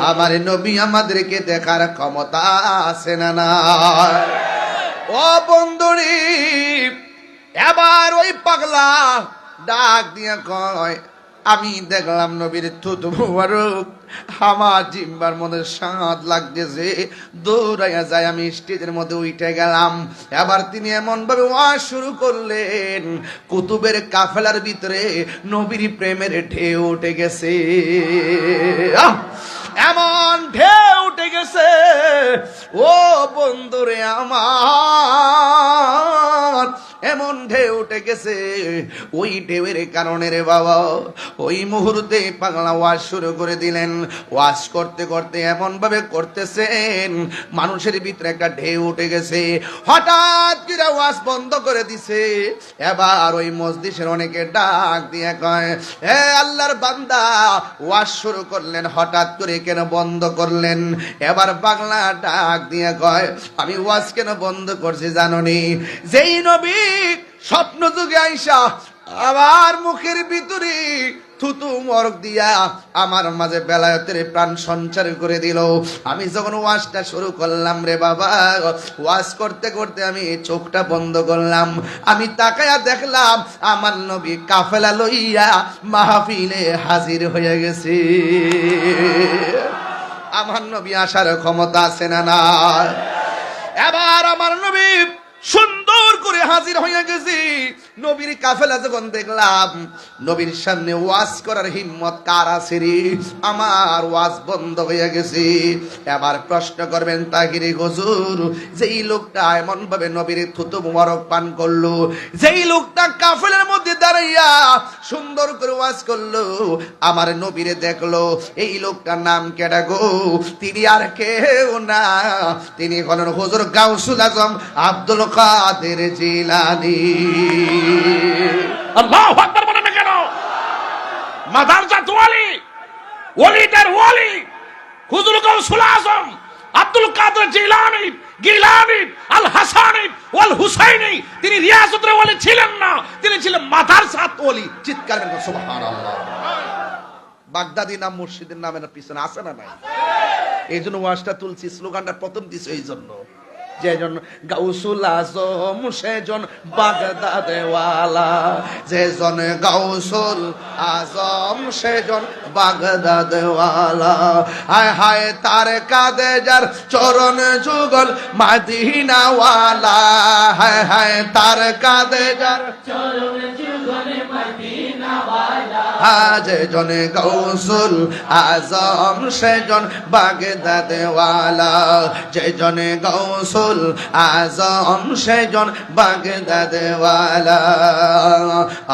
আমার নবী আমাদেরকে দেখার ক্ষমতা আছে না না? ও বন্ধুরি, এবার ওই পাগলা ডাক দিয়া কয়, আমি দেখলাম নবীর থুতু মুবারক আমার জিহ্বার মধ্যে স্বাদ লাগতেছে, দৌড়াইয়া যায় আমি স্টেজের মধ্যে উঠে গেলাম। এবার তিনি এমন ভাবে ওয়াজ শুরু করলেন, কুতুবের কাফেলার ভিতরে নবীর প্রেমের ঢেউ উঠে গেছে। এমন ঢেউ উঠে গেছে, ও বন্ধুরে আমার, এমন ঢেউ উঠে গেছে। ওই ঢেউয়ের কারণে রে বাবা, ওই মুহূর্তে পাগলা ওয়াজ শুরু করে দিলেন। ওয়াজ করতে করতে এমন ভাবে করতেছেন, মানুষের ভিতরে একটা ঢেউ উঠে গেছে। হঠাৎ করে ওয়াজ বন্ধ করে দিছে। এবার ওই মসজিদের অনেকে ডাক দিয়ে কয়, হে আল্লাহর বান্দা, ওয়াজ শুরু করলেন, হঠাৎ করে কেন বন্ধ করলেন? এবার পাগলা ডাক দিয়ে কয়, আমি ওয়াজ কেন বন্ধ করছি জানোনি? যেই নবী স্বপ্ন যুগে আইসা আমার মুখের ভিতরে থুতু মরক দিয়া আমার মাঝে বেলায়েতের প্রাণ সঞ্চার করে দিল, আমি যখন ওয়াজটা শুরু করলাম রে বাবা, ওয়াজ করতে করতে আমি চোখটা বন্ধ করলাম, আমি তাকায়া দেখলাম আমার নবী কাফেলা লইয়া মাহফিলে হাজির হয়ে গেছে। আমার নবী আসার ক্ষমতা আছে না না? এবার আমার নবী সুন্দর করে হাজির হয়ে গেছি। নবীর কাফেলা যখন দেখলাম, নবীর সামনে ওয়াজ করার হিম্মত কার আছে রে? আমার ওয়াজ বন্ধ হয়ে গেছে। এবার প্রশ্ন করবেন, তাহিরি হুজুর, যেই লোকটা এমন ভাবে নবীর থুতু মুবারক পান করলো, যেই লোকটা কাফেলার মধ্যে দাঁড়াইয়া সুন্দর করে ওয়াজ করলো, আমার নবীরে দেখলো, এই লোকটার নাম কেডা গো? তিনি আর কেউ না, তিনি হলেন হুজুর গাউসুল আজম আব্দুল কাদের জিলানী। আল্লাহু আকবার বলেন না কেন? মাদারজাত ওয়ালি, ওলিদের ওয়ালি, হুজুর গাউসুল আজম আব্দুল কাদের জিলানী, গিলানী, আল হাসানী ওয়াল হুসাইনী, তিনি রিয়াসতের ওয়ালি ছিলেন না, তিনি ছিলেন মাদারজাত ওয়ালি। চিৎকার করেন সুবহানাল্লাহ। বাগদাদি নাম মুর্শিদের নামের পিছনে আছে না নাই? এই জন্য ওয়াজটা তুলছি, স্লোগানটা প্রথম দিছে এই জন্য, যেজন গাউসুল আজম সেজন বাগদাদে ওয়ালা, যেজন গাউসুল আজম সেজন বাগদাদে ওয়ালা। হায় হায় তার কাঁধে যার চরণ যুগল মদিনা ওয়ালা, হায় হায় তার কাঁধে যার চরণ যুগল মদিনা ওয়ালা, যেজন গাউসুল আজম সেজন বাগদাদে ওয়ালা, যেজন গাউসুল আজম সেজন বাগদাদে ওয়ালা।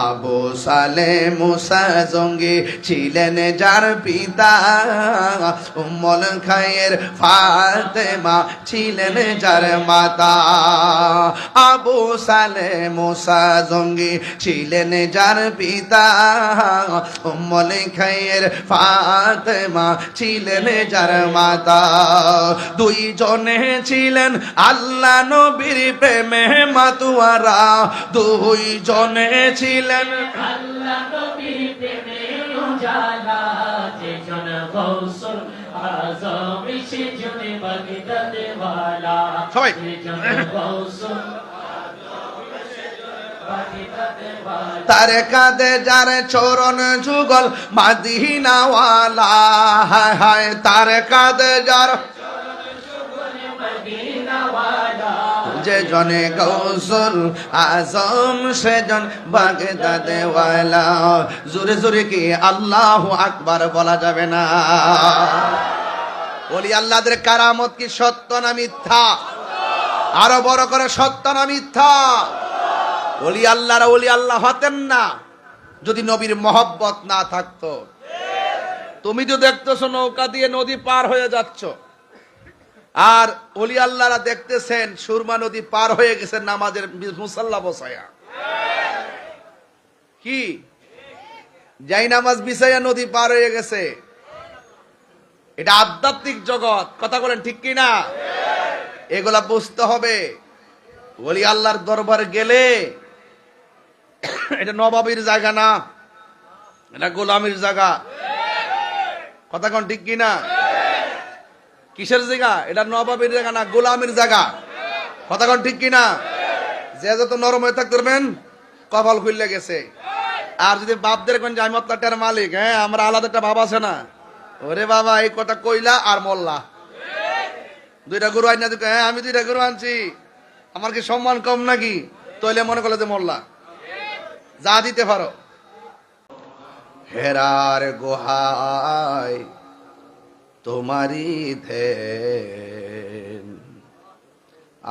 আবু সালে মুসা জঙ্গি ছিলেন যার পিতা, উম্মুল খায়ের ফাতেমা ছিলেন যার মাতা। আবু সালে মুসা জঙ্গি ছিলেন যার পিতা, উম্মুল খায়ের ফাতেমা ছিলেন যার মাতা। দুইজনে ছিলেন আল্লাহ নবীর প্রেমে মাতুয়ারা, দুইজনে ছিলেন আল্লাহ নবীর প্রেমে উজালা, যেজন গাউসুল আজম সেজন বাগদাদে ওয়ালা, সবাই যেজন গাউসুল আজম সেজন বাগদাদে ওয়ালা, তার কাঁধে যার চরণ যুগল মদিনা ওয়ালা, হায় হায় তার কাঁধে যার যে জনে গাউসুল আজম সেজন বাগদাদে ওয়ালা। জোরে জোরে কি আল্লাহু আকবার বলা যাবে না? ওলি আল্লাহদের কারামত কি সত্য না মিথ্যা? আরো বড় করে সত্য না মিথ্যা? ওলি আল্লাহরা ওলি আল্লাহ হতেন না যদি নবীর মহব্বত না থাকতো। তুমি তো দেখতেছো নৌকা দিয়ে নদী পার হয়ে যাচ্ছ, আর ওলি আল্লাহরা দেখতেছেন সুরমা নদী পার হয়ে গেছে নামাজের মুসাল্লা বসায়া। কি যাই নামাজ বিছাইয়া নদী পার হয়ে গেছে। এটা আধ্যাত্মিক জগৎ, কথা বলেন ঠিক কি না? এগুলা বুঝতে হবে। ওলি আল্লাহর দরবারে গেলে এটা নবাবির জায়গা না, এটা গোলামির জায়গা। কথা কোন ঠিক কিনা? কিসের জায়গা এটা? নবাবের জায়গা না, গোলামের জায়গা। কথা কোন ঠিক কিনা? যে যত নরম হয়ে থাকতে পারবেন কপাল খুললে গেছে। আর যদি বাপদের কোন যে আমি আপনার মালিক, হ্যাঁ আমরা আলাদা একটা বাপ আছে না, ওরে বাবা এই কথা কইলা আর মল্লা। দুইটা গরু আইনা দিতে, হ্যাঁ আমি দুইটা গরু আনছি, আমার কি সম্মান কম নাকি? তইলে মনে করলো যে মোল্লা, যা দিতে পারো। হেরার গোহায় তোমারি ধ্যান,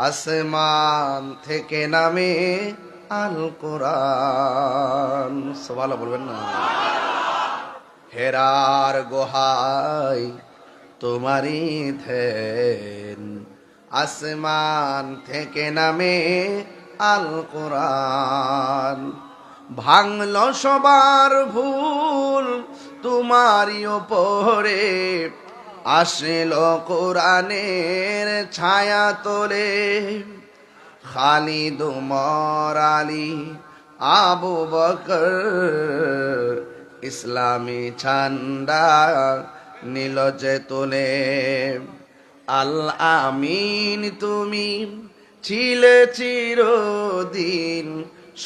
আসমান থেকে নামে আল কোরআন। সুবহানাল্লাহ বলবেন না? হেরার গোহায় তোমারি ধ্যান, আসমান থেকে নামে আল কোরআন। ভাঙল সবার ভুল তোমারই ওপরে, আসিল কোরআনের ছায়া তোলে। খালিদ উমর আলী আবু বকর ইসলামী ঝান্ডা নীল যে তোলে। আল আমিন তুমি ছিলে চিরদিন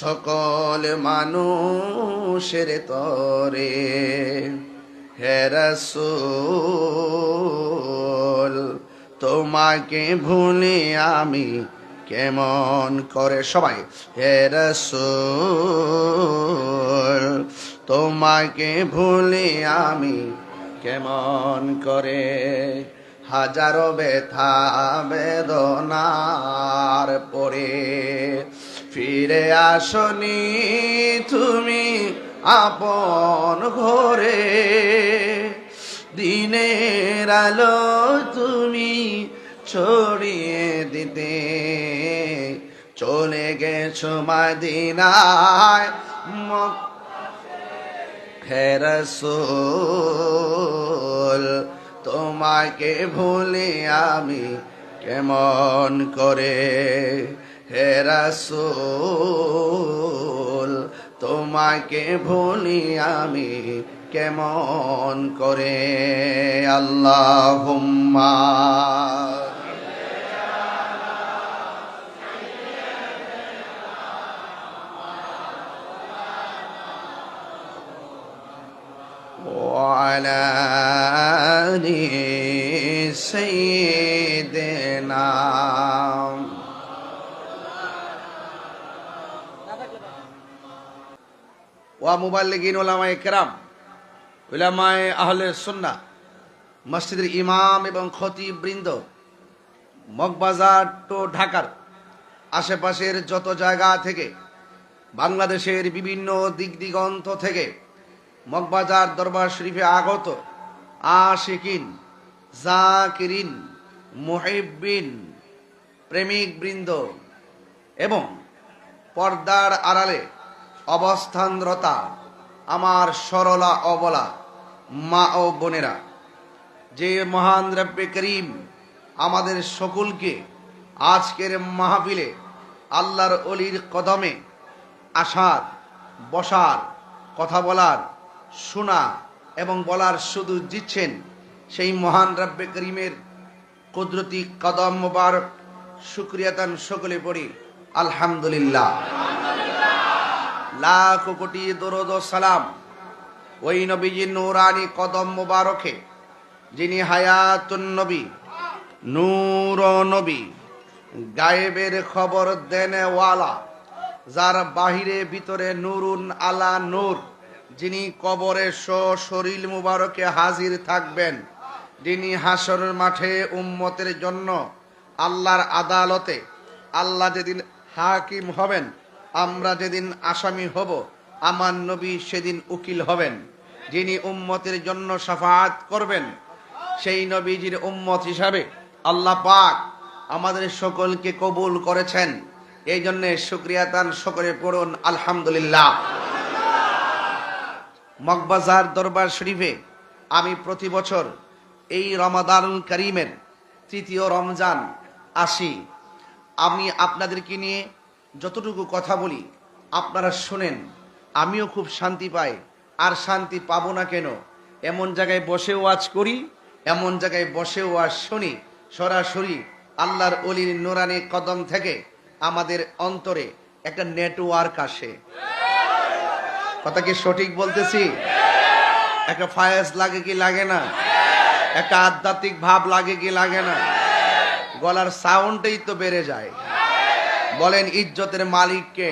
সকল মানুষের তরে। হে রাসূল তোমাকে ভুলে আমি কেমন করে, সবাই হে রাসূল তোমাকে ভুলে আমি কেমন করে। হাজারো ব্যথা বেদনার পরে ফিরে আসনি তুমি আপন ঘরে। দিনের আলো তুমি ছড়িয়ে দিতে চলে গেছো মদিনায়। হে রাসূল তোমাকে ভুলে আমি কেমন করে। হে রাসূল তোমাকে ভুলি আমি কেমন করে। আল্লাহুম্মা وعلى آل سيدنا। ওয়া মুবাল্লিগিন উলামায়ে কেরাম, উলামায়ে আহলে সুন্নাহ, মসজিদের ইমাম এবং খতিব বৃন্দ, মগবাজার টু ঢাকার আশেপাশের যত জায়গা থেকে, বাংলাদেশের বিভিন্ন দিক দিগন্ত থেকে মগবাজার দরবার শরীফে আগত আশিকিন, জাকিরিন, মুহিব্বিন, প্রেমিক বৃন্দ এবং পর্দার আড়ালে অবস্থানরতা আমার সরলা অবলা মা ও বোনেরা, যে মহান রব্বে করিম আমাদের সকলকে আজকের মাহফিলে আল্লাহর অলির কদমে আসার, বসার, কথা বলার, শোনা এবং বলার সুযোগ দিচ্ছেন, সেই মহান রব্বে করিমের কুদরতি কদম মোবারক শুকরিয়াতান সকলে পড়ি আলহামদুলিল্লাহ। লাখ কোটি দরুদ ও সালাম ওই নবীজির নূরানি কদম মোবারকে, যিনি হায়াতুন নবী, নূর নবী, গায়েবের খবর দেনেওয়ালা, যার বাহিরে ভিতরে নূরুন আলা নূর, যিনি কবরে শরীর মুবারকে হাজির থাকবেন, যিনি হাসরের মাঠে উম্মতের জন্য আল্লাহর আদালতে আল্লাহ যেদিন হাকিম হবেন, আমরা যেদিন আসামি হব, আমার নবী সেদিন উকিল হবেন, যিনি উম্মতের জন্য শাফাআত করবেন, সেই নবীজির উম্মত হিসাবে আল্লাহ পাক আমাদের সকলকে কবুল করেছেন। এই জন্য শুকরিয়াতান সকলে পড়ুন আলহামদুলিল্লাহ। মগবাজার দরবার শরীফে আমি প্রতি বছর এই রমাদানুল করিমের তৃতীয় রমজান আসি। আমি আপনাদেরকে নিয়ে যতটুকু কথা বলি আপনারা শোনেন, আমিও খুব শান্তি পাই। আর শান্তি পাবো না কেন? এমন জায়গায় বসে ওয়াজ করি, এমন জায়গায় বসে ওয়াজ শুনি, সরাসরি আল্লাহর অলির নুরানি কদম থেকে আমাদের অন্তরে একটা নেটওয়ার্ক আসে। কথা কি সঠিক বলতেছি? একটা ফায়াজ লাগে কি লাগে না? একটা আধ্যাত্মিক ভাব লাগে কি লাগে না? গলার সাউন্ডটাই তো বেড়ে যায়। বলেন ইজ্জতের মালিককে।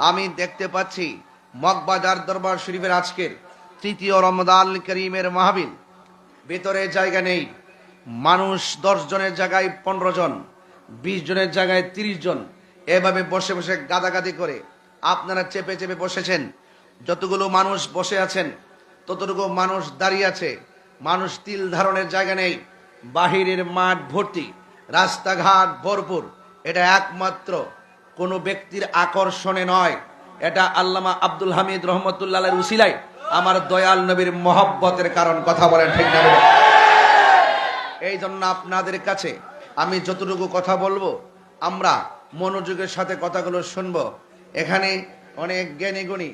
আমি দেখতে পাচ্ছি মগবাজার দরবার শরীফের আজকের তৃতীয় রমজান করিমের মাহফিল, ভেতরে জায়গা নেই। মানুষ 10 জনের জায়গায় 15 জন, 20 জনের জায়গায় 30 জন, এভাবে বসে বসে গাদাগাদি করে আপনারা চেপে চেপে বসেছেন। যতগুলো মানুষ বসে আছেন ততটুকু মানুষ দাঁড়িয়ে আছে। মানুষ তিল ধারণের জায়গা নেই। বাহিরের মাঠ ভর্তি, রাস্তাঘাট ভরপুর। এটা একমাত্র কোনো ব্যক্তির আকর্ষণে নয়, এটা আল্লামা আব্দুল হামিদ রহমতুল্লাহের উসিলায় আমার দয়াল নবীর মহব্বতের কারণ। কথা বলেন ঠিক না? এই জন্য আপনাদের কাছে আমি যতটুকু কথা বলবো, আমরা মনোযোগের সাথে কথাগুলো শুনবো। এখানে অনেক জ্ঞানী গুণী,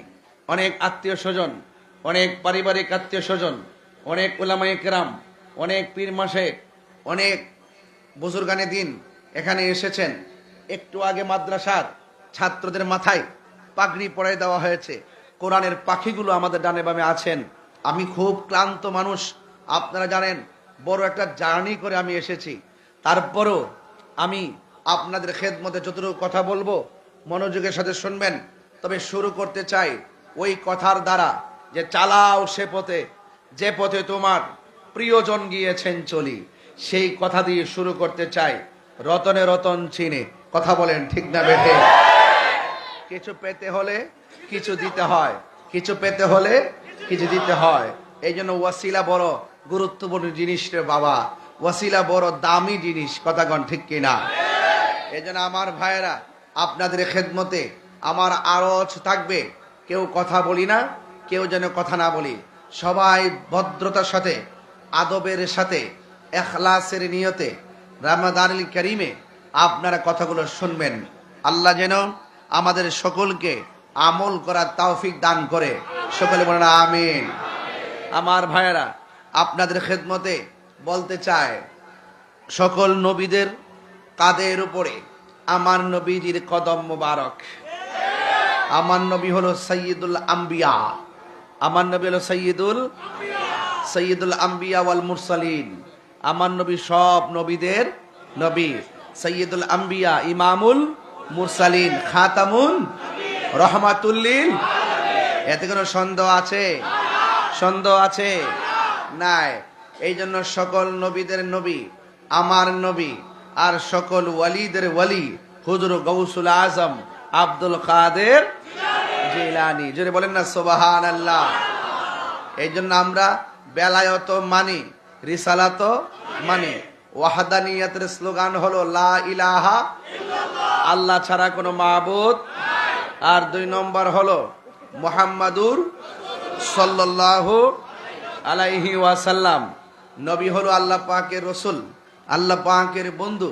অনেক আত্মীয় স্বজন, অনেক পারিবারিক আত্মীয় স্বজন, অনেক উলামায়ে কেরাম, অনেক পীর মাশেখ, অনেক বুজুর্গানে দিন এখানে এসেছেন। একটু আগে মাদ্রাসার ছাত্রদের মাথায় পাগড়ি পরাই দেওয়া হয়েছে। কোরআনের পাখিগুলো আমাদের ডানে বামে আছেন। আমি খুব ক্লান্ত মানুষ, আপনারা জানেন। বড় একটা জার্নি করে আমি এসেছি। তারপরও আমি আপনাদের খেদমতে যতটুকু কথা বলবো মনোযোগের সাথে শুনবেন। তবে শুরু করতে চাই ওই কথার দ্বারা, যে চালাও সে পথে যে পথে তোমার প্রিয়জন গিয়েছেন চলি। সেই কথা দিয়ে শুরু করতে চাই। রতনে রতন চিনে। কথা বলেন ঠিক না বেঠে? কিছু পেতে হলে কিছু দিতে হয়, কিছু পেতে হলে কিছু দিতে হয়। এই জন্য ওয়াসিলা বড় গুরুত্বপূর্ণ জিনিস রে বাবা। ওয়াসিলা বড় দামি জিনিস। কথা কন ঠিক কিনা? এই জন্য আমার ভাইয়েরা, আপনাদের খেদমতে আমার আরজ থাকবে, কেউ কথা বলি না, কেউ যেন কথা না বলি। সবাই ভদ্রতার সাথে, আদবের সাথে, এখলাসের নিয়তে রমাদানুল কারীমে আপনারা কথাগুলো শুনবেন। আল্লাহ যেন আমাদের সকলকে আমল করার তৌফিক দান করে। সকলে বলেন আমিন। আমার ভাইয়েরা, আপনাদের খেদমতে বলতে চায়, সকল নবীদের কাদের উপরে আমার নবীজির কদম মোবারক। আমার নবী হলো সৈয়দুল আম্বিয়া। আমার নবী হলো সৈয়দুল আম্বিয়া ওয়াল মুরসালিন। আমার নবী সব নবীদের নবী, সৈয়দুল আম্বিয়া, ইমামুল মুরসালিন, খাতামুন রহমাতুল্লিল। এতে কোনো সন্দেহ আছে? সন্দেহ আছে? নাই। এই জন্য সকল নবীদের নবী আমার নবী, আর সকল ওয়ালিদের ওয়ালি হুজুর গৌসুল আজম আব্দুল কাদের জিলানী। জোরে বলেন না সুবহানাল্লাহ। এই জন্য আমরা বেলায়ত মানি, রিসালাত মানি। ওয়াহদানিয়াতের স্লোগান হলো লা ইলাহা ইল্লাল্লাহ, আল্লাহ ছাড়া কোনো মাবুদ। আর 2 নম্বর হলো মুহাম্মাদুর সাল্লাল্লাহু আলাইহি ওয়াসাল্লাম। নবী হলো আল্লাহ পাকের রসুল, আল্লাহ পাকের বন্ধু।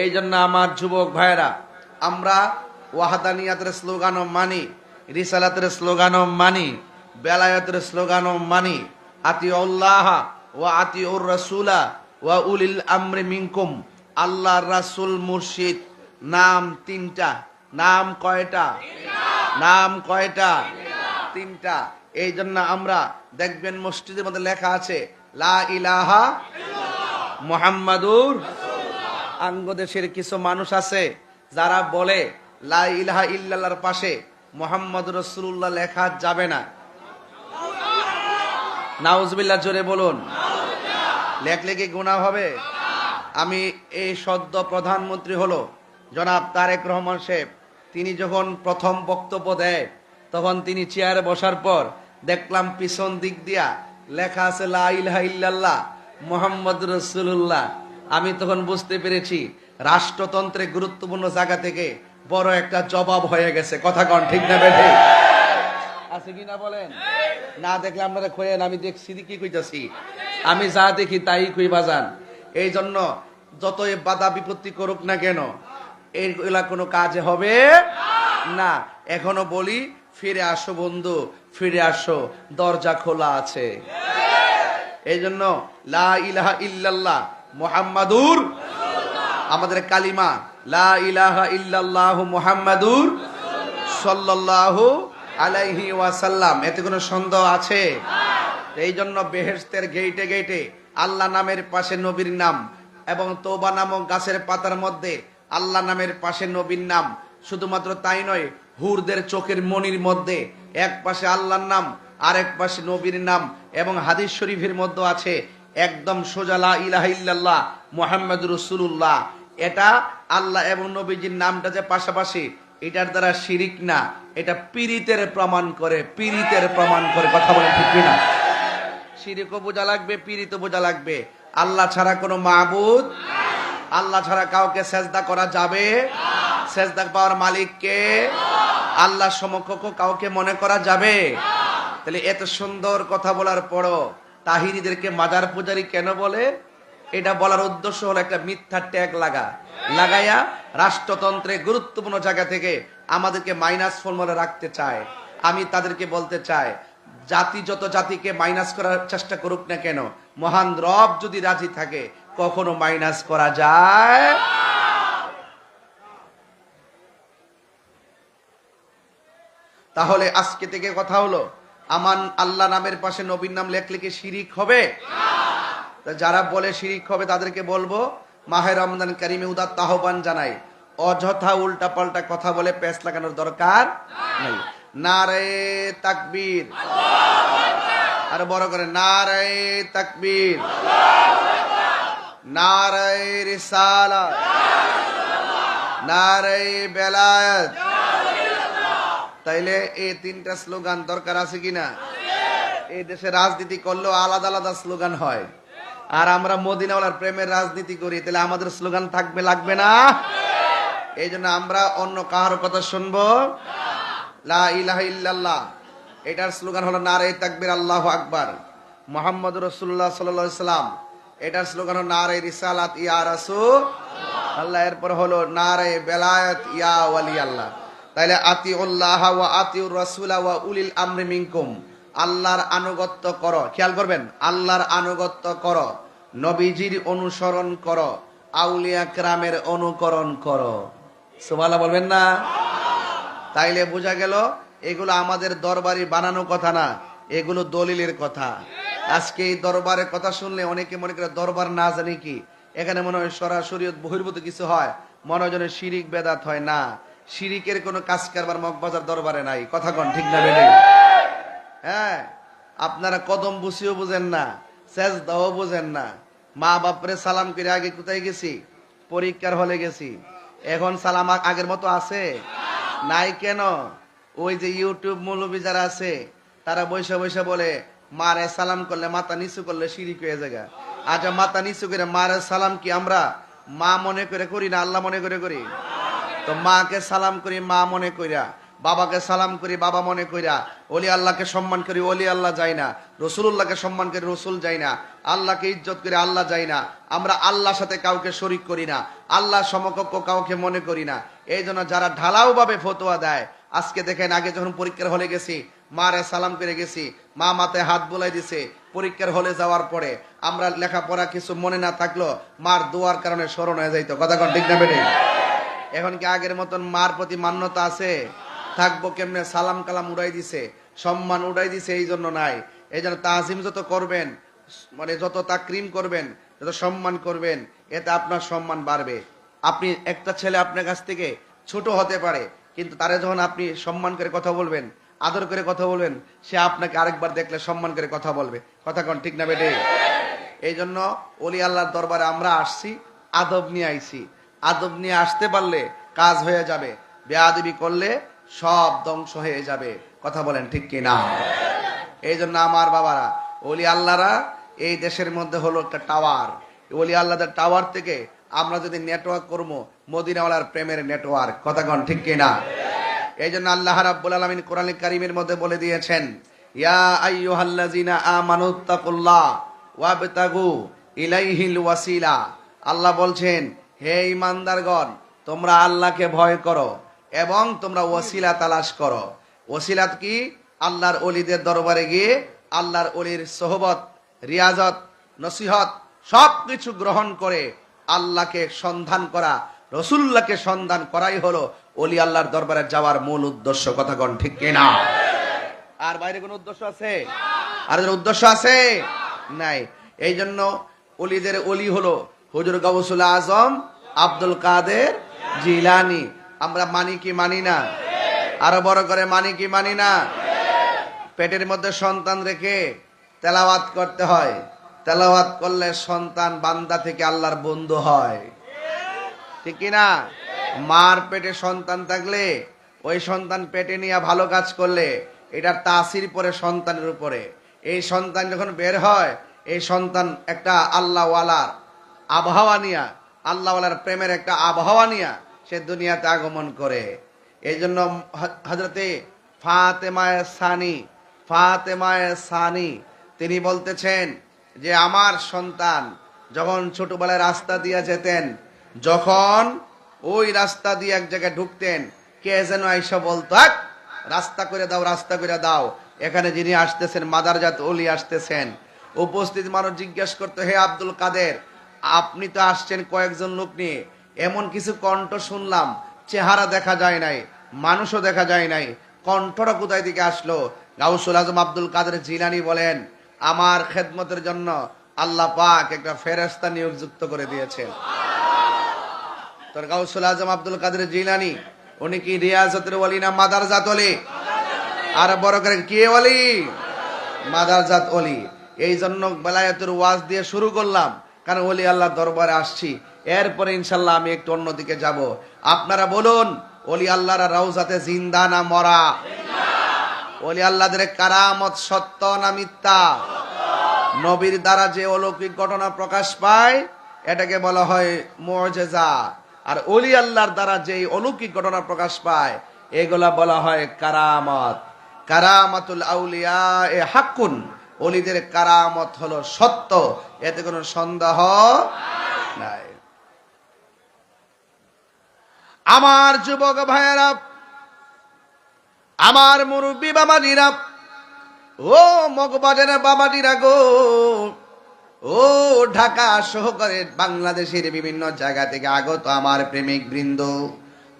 এই জন্য আমার যুবক ভাইরা, আমরা ওয়াহদানিয়াতের স্লোগানও মানি, রিসালাতের স্লোগানও মানি, বেলায়েতের স্লোগানও মানি। আতিউল্লাহ ওয়া আতিউর রাসূলা ওয়া উলিল আমরি মিনকুম। আল্লাহ, রাসূল, মুর্শিদ নাম 3টা। নাম কয়টা? নাম কয়টা? 3টা। এই জন্য আমরা দেখবেন মসজিদের মধ্যে লেখা আছে লা ইলাহা ইল্লাল্লাহ মুহাম্মাদুর রাসূলুল্লাহ। আঙ্গদেশের কিছু মানুষ আছে যারা বলে লা ইলাহা ইল্লাল্লাহর পাশে মুহাম্মাদুর রাসূলুল্লাহ লেখা যাবে না। নাউজুবিল্লাহ, জোরে বলুন। লেখলে কি গুনাহ হবে? আমি এই সদ্য প্রধানমন্ত্রী হলো জনাব তারেক রহমান সাহেব, তিনি যখন প্রথম বক্তব্য দেয় তখন তিনি চেয়ারে বসার পর দেখলাম পিছন দিক দিয়া লেখা আছে লা ইলাহা ইল্লাল্লাহ মুহাম্মাদুর রাসূলুল্লাহ। আমি তখন বুঝতে পেরেছি রাষ্ট্রতন্ত্রে গুরুত্বপূর্ণ জায়গা থেকে বড় একটা জবাব হয়ে গেছে। কথা কন ঠিক না বেঠে? আছে কিনা বলেন? না দেখলে আপনারা কইেন আমি দেখছি কি কইতাছি। আমি যা দেখি তাই কই বাজান। এই জন্য যতই বাধা বিপত্তি করুক না কেন, এইগুলা কোনো কাজে হবে না। এখনো বলি, ফিরে আসো বন্ধু, ফিরে আসো, দরজা খোলা আছে। এই জন্য লা ইলাহা ইল্লাল্লাহ মুহাম্মাদুর, আমাদের কালিমা লা ইলাহা ইল্লাল্লাহ মুহাম্মাদুর সাল্লাল্লাহু আলাইহি ওয়াসাল্লাম, এতে কোনো সন্দেহ আছে? এই জন্য বেহেশতের গেইটে গেইটে আল্লাহ নামের পাশে নবীর নাম, এবং তওবা নামক গাছের পাতার মধ্যে আল্লাহ নামের পাশে নবীর নাম। শুধুমাত্র তাই নয়, হুরদের চোখের মনির মধ্যে এক পাশে আল্লাহর নাম, আরেক পাশে নবীর নাম। এবং হাদিস শরীফের মধ্যে আছে একদম সোজা লা ইলাহা ইল্লাল্লাহ মুহাম্মাদুর রাসূলুল্লাহ। এটা আল্লাহ এবং নবীজির নামটা যে পাশাপাশি, এটার দ্বারা শিরিক না, এটা পীরিতের প্রমাণ করে, পীরিতের প্রমাণ করে। কথা বলেন ঠিক কিনা? শিরিকও বোঝা লাগবে, পীরিতও বোঝা লাগবে। আল্লাহ ছাড়া কোনো মাবুদ, আল্লাহ ছাড়া কাউকে সেজদা করা যাবে? সেজদা পাওয়ার মালিক কে? আল্লাহ সমকক্ষ কাউকে মনে করা যাবে? তাহলে এত সুন্দর কথা বলার পরও তাহিরিদেরকে মাজার পূজারি কেন বলে? এটা বলার উদ্দেশ্য হলো একটা মিথ্যা ট্যাগ লাগাইয়া রাষ্ট্রতন্ত্রে গুরুত্বপূর্ণ জায়গা থেকে আমাদেরকে মাইনাস ফর্মুলা রাখতে চায়। আমি তাদেরকে বলতে চাই, জাতি যত জাতিকে মাইনাস করার চেষ্টা করুক না কেন, মহান রব যদি রাজি থাকে কখনো মাইনাস করা যায়। তাহলে আজকে থেকে কথা হলো, আমান আল্লাহ নামের পাশে নবীর নাম লেখলে কি শিরিক হবে? যারা বলে শিরিক হবে তাদেরকে বলবো, মাহে রমজান কারিমে উদাত্ত আহ্বান জানাই, অযথা উল্টা পাল্টা কথা বলে পেঁচ লাগানোর দরকার নাই। নারে তাকবীর, আর বড় করে নারে তাকবীর, নারে রিসালাত, নারে বেলায়েত। তাইলে এই তিনটা স্লোগান দরকার আছে কিনা? এই দেশে রাজনীতি করলেও আলাদা আলাদা স্লোগান হয়, আর আমরা মদিনাওয়ালার প্রেমের রাজনীতি করি, তাহলে আমাদের স্লোগান থাকবে লাগবে না? এই জন্য আমরা অন্য কাহার কথা শুনবো? লা ইলাহা ইল্লাল্লাহ, এটার স্লোগান হলো নারে তাকবীর আল্লাহু আকবার মুহাম্মাদুর রাসূলুল্লাহ সাল্লাল্লাহু আলাইহি সাল্লাম। এটার স্লোগান হলো নারে রিসালাত ইয়া রাসূল আল্লাহ। এরপর হলো নারে বেলায়েত ইয়া ওয়ালি আল্লাহ। তাইলে আতিউল্লাহ ওয়া আতিউর রাসূলা ওয়া উলিল আমরি মিনকুম, আল্লাহর আনুগত্য করো। খেয়াল করবেন, আল্লাহর আনুগত্য করো, নবীজির অনুসরণ করো, আউলিয়া কেরামের অনুকরণ করো। সুবহানাল্লাহ বলবেন না? তাইলে বোঝা গেল এগুলো আমাদের দরবারি বানানো কথা না, এগুলো দলিলের কথা। আজকে এই দরবারের কথা শুনলে অনেকে মনে করে দরবার না জানি কি, এখানে মনে হয় সরাসরি বহির্ভূত কিছু হয়, মনে হয় যেন শিরিক বেদাত হয়। না, শিরিকের কোনো কাজ কারবার মগবাজার দরবারে নাই। কথা কন ঠিক না বেঠিক? হ্যাঁ, আপনারা কদম বুঝিও বুঝেন না, সেজদাও বুঝেন না। মা বাপরে সালাম করে আগে কোথায় গেছি? পরীক্ষার হলে গেছি। এখন সালাম আগের মতো আছে? নাই। কেন? ওই যে ইউটিউব মৌলবী যারা আছে তারা বৈশা বৈশা বলে মারে সালাম করলে, মাথা নিচু করলে শিরিক হয়ে যায়। আচ্ছা, মাথা নিচু করে মারে সালাম কি আমরা মা মনে করে করি না আল্লাহ মনে করে করি? তো মাকে সালাম করি মা মনে কইরা, বাবাকে সালাম করি বাবা মনে কইরা, ওলি আল্লাহকে সম্মান করি ওলি আল্লাহ যাই না, রসুলুল্লাহকে সম্মান করি রসুল যাই না, আল্লাহকে ইজ্জত করি আল্লাহ যাই না। আমরা আল্লাহর সাথে কাউকে শরিক করি না, আল্লাহ সমকক্ষ কাউকে মনে করি না। এই জন্য যারা ঢালাও ভাবে ফতোয়া দেয়, আজকে দেখেন, আগে যখন পরীক্ষার হলে গেছি মারে সালাম করে গেছি, মা মাথায় হাত বুলাই দিছে। পরীক্ষার হলে যাওয়ার পরে আমরা লেখাপড়া কিছু মনে না থাকলো মার দোয়ার কারণে স্মরণ হয়ে যাইতো। কথা কোন ঠিক না বেঠিক? এখন কি আগের মতন মার প্রতি মান্যতা আছে? থাকবো কেমনে? সালাম কালাম উড়াই দিছে, সম্মান উড়াই দিছে, এই জন্য নাই। এই জন্য তাজিম যত করবেন, মানে যত তাকরিম করবেন, যত সম্মান করবেন, এতে আপনার সম্মান বাড়বে। আপনি একটা ছেলে আপনার কাছ থেকে ছোট হতে পারে, কিন্তু তারে যখন আপনি সম্মান করে কথা বলবেন, আদর করে কথা বলবেন, সে আপনাকে আরেকবার দেখলে সম্মান করে কথা বলবে। কথা কোন ঠিক না বেটে? এই জন্য ওলি আল্লাহর দরবারে আমরা আসছি, আদব নিয়ে আইছি। আদব নিয়ে আসতে পারলে কাজ হয়ে যাবে, বেয়াদবি করলে সব ধ্বংস হয়ে যাবে। কথা বলেন ঠিক কি না? এই জন্য আমার বাবারা, ওলি আল্লাহরা এই দেশের মধ্যে হলো একটা টাওয়ার। ওলি আল্লাহদের টাওয়ার থেকে আমরা যদি নেটওয়ার্ক করবো, মদিনাওয়ালার প্রেমের নেটওয়ার্ক। কথা কন ঠিক কি না? এই জন্য আল্লাহ রাব্বুল আলামিন কোরআন কারীমের মধ্যে বলে দিয়েছেন, ইয়া আইয়ুহাল্লাযিনা আমানুত্তাকুল্লাহ ওয়াবতাগু ইলাইহিল ওয়াসিলা। আল্লাহ বলছেন, হে ঈমানদারগণ, তোমরা আল্লাহকে ভয় করো এবং তোমরা ওসিলা তালাশ করো। ওসিলাত কি? আল্লাহর অলিদের দরবারে গিয়ে আল্লাহর অলির সোহবত, রিয়াজত, নসিহত সব কিছু গ্রহণ করে আল্লাহকে সন্ধান করা, রসুল্লাহকে সন্ধান করাই হলো অলি আল্লাহর দরবারে যাওয়ার মূল উদ্দেশ্য। কথা কোন ঠিক কিনা? আর বাইরে কোনো উদ্দেশ্য আছে? আর উদ্দেশ্য আছে? নাই। এই জন্য অলিদের অলি হলো হুজুর গাউসুল আজম আব্দুল কাদের জিলানী। আমরা মানি কি মানি না? আরো বড় করে মানি কি মানি না? পেটের মধ্যে সন্তান রেখে তেলাওয়াত করতে হয়। তেলাওয়াত করলে সন্তান বান্দা থেকে আল্লাহর বন্ধু হয়, ঠিক কিনা? মার পেটে সন্তান থাকলে ওই সন্তান পেটে নিয়ে ভালো কাজ করলে এটার তাসির পড়ে সন্তানের উপরে। এই সন্তান যখন বের হয়, এই সন্তান একটা আল্লাহওয়ালার আবহাওয়া নিয়া, আল্লাহওয়ালার প্রেমের একটা আবহাওয়া নিয়া সে দুনিয়াতে আগমন করে। এই জন্য হযরতে ফাতেমায়ে সানি তিনি বলতেছেন যে আমার সন্তান যখন ছোটবেলায় রাস্তা দিয়ে যেতেন, যখন ওই রাস্তা দিয়ে এক জায়গায় ঢুকতেন, কে যেন আইসা বলতো, রাস্তা করে দাও, রাস্তা করে দাও, এখানে যিনি আসতেছেন মাদারজাত ওলি আসতেছেন। উপস্থিত মানুষ জিজ্ঞেস করতো, হে আব্দুল কাদের, আপনি তো আসছেন কয়েকজন লোক নিয়ে, এমন কিছু কণ্ঠ শুনলাম, চেহারা দেখা যায় নাই, মানুষও দেখা যায় নাই, কণ্ঠটা কোথায় থেকে আসলো? গাউসুল আজম আব্দুল কাদের জিলানী বলেন, আমার খেদমতের জন্য আল্লাহ পাক একটা ফেরেশতা নিয়োগযুক্ত করে দিয়েছেন। তোর গাউসুল আজম আব্দুল কাদের জিলানী উনি কি রিয়াজতের ওলি না মাদারজাত ওলি? আর বড় করে কে ওলি? মাদারজাত ওলি। এই জন্য বেলায়েতের ওয়াজ দিয়ে শুরু করলাম, কারণ ওলি আল্লাহ দরবারে আসছি। এরপরে ইনশাল্লাহ আমি একটু অন্যদিকে যাব। আপনারা বলুন, ওলি আল্লাহরা রওজাতে জিন্দা না মরা? ওলি আল্লাহদের কারামত সত্য না মিথ্যা? নবীর দ্বারা যে অলৌকিক ঘটনা প্রকাশ পায় এটাকে বলা হয় মুআজিজা, আর ওলি আল্লাহর দ্বারা যে অলৌকিক ঘটনা প্রকাশ পায় এগুলা বলা হয় কারামত। কারামাতুল আউলিয়া এ হাক্কুন, ওলিদের কারামত হলো সত্য, এতে কোনো সন্দেহ নাই। আমার যুবক ভাইয়েরা, আমার মুরব্বী বাবাজিরা, ও মগবাজারে বাবাজিরা গো, ও ঢাকা সহকারে বাংলাদেশের বিভিন্ন জায়গা থেকে আগত আমার প্রেমিক বৃন্দ,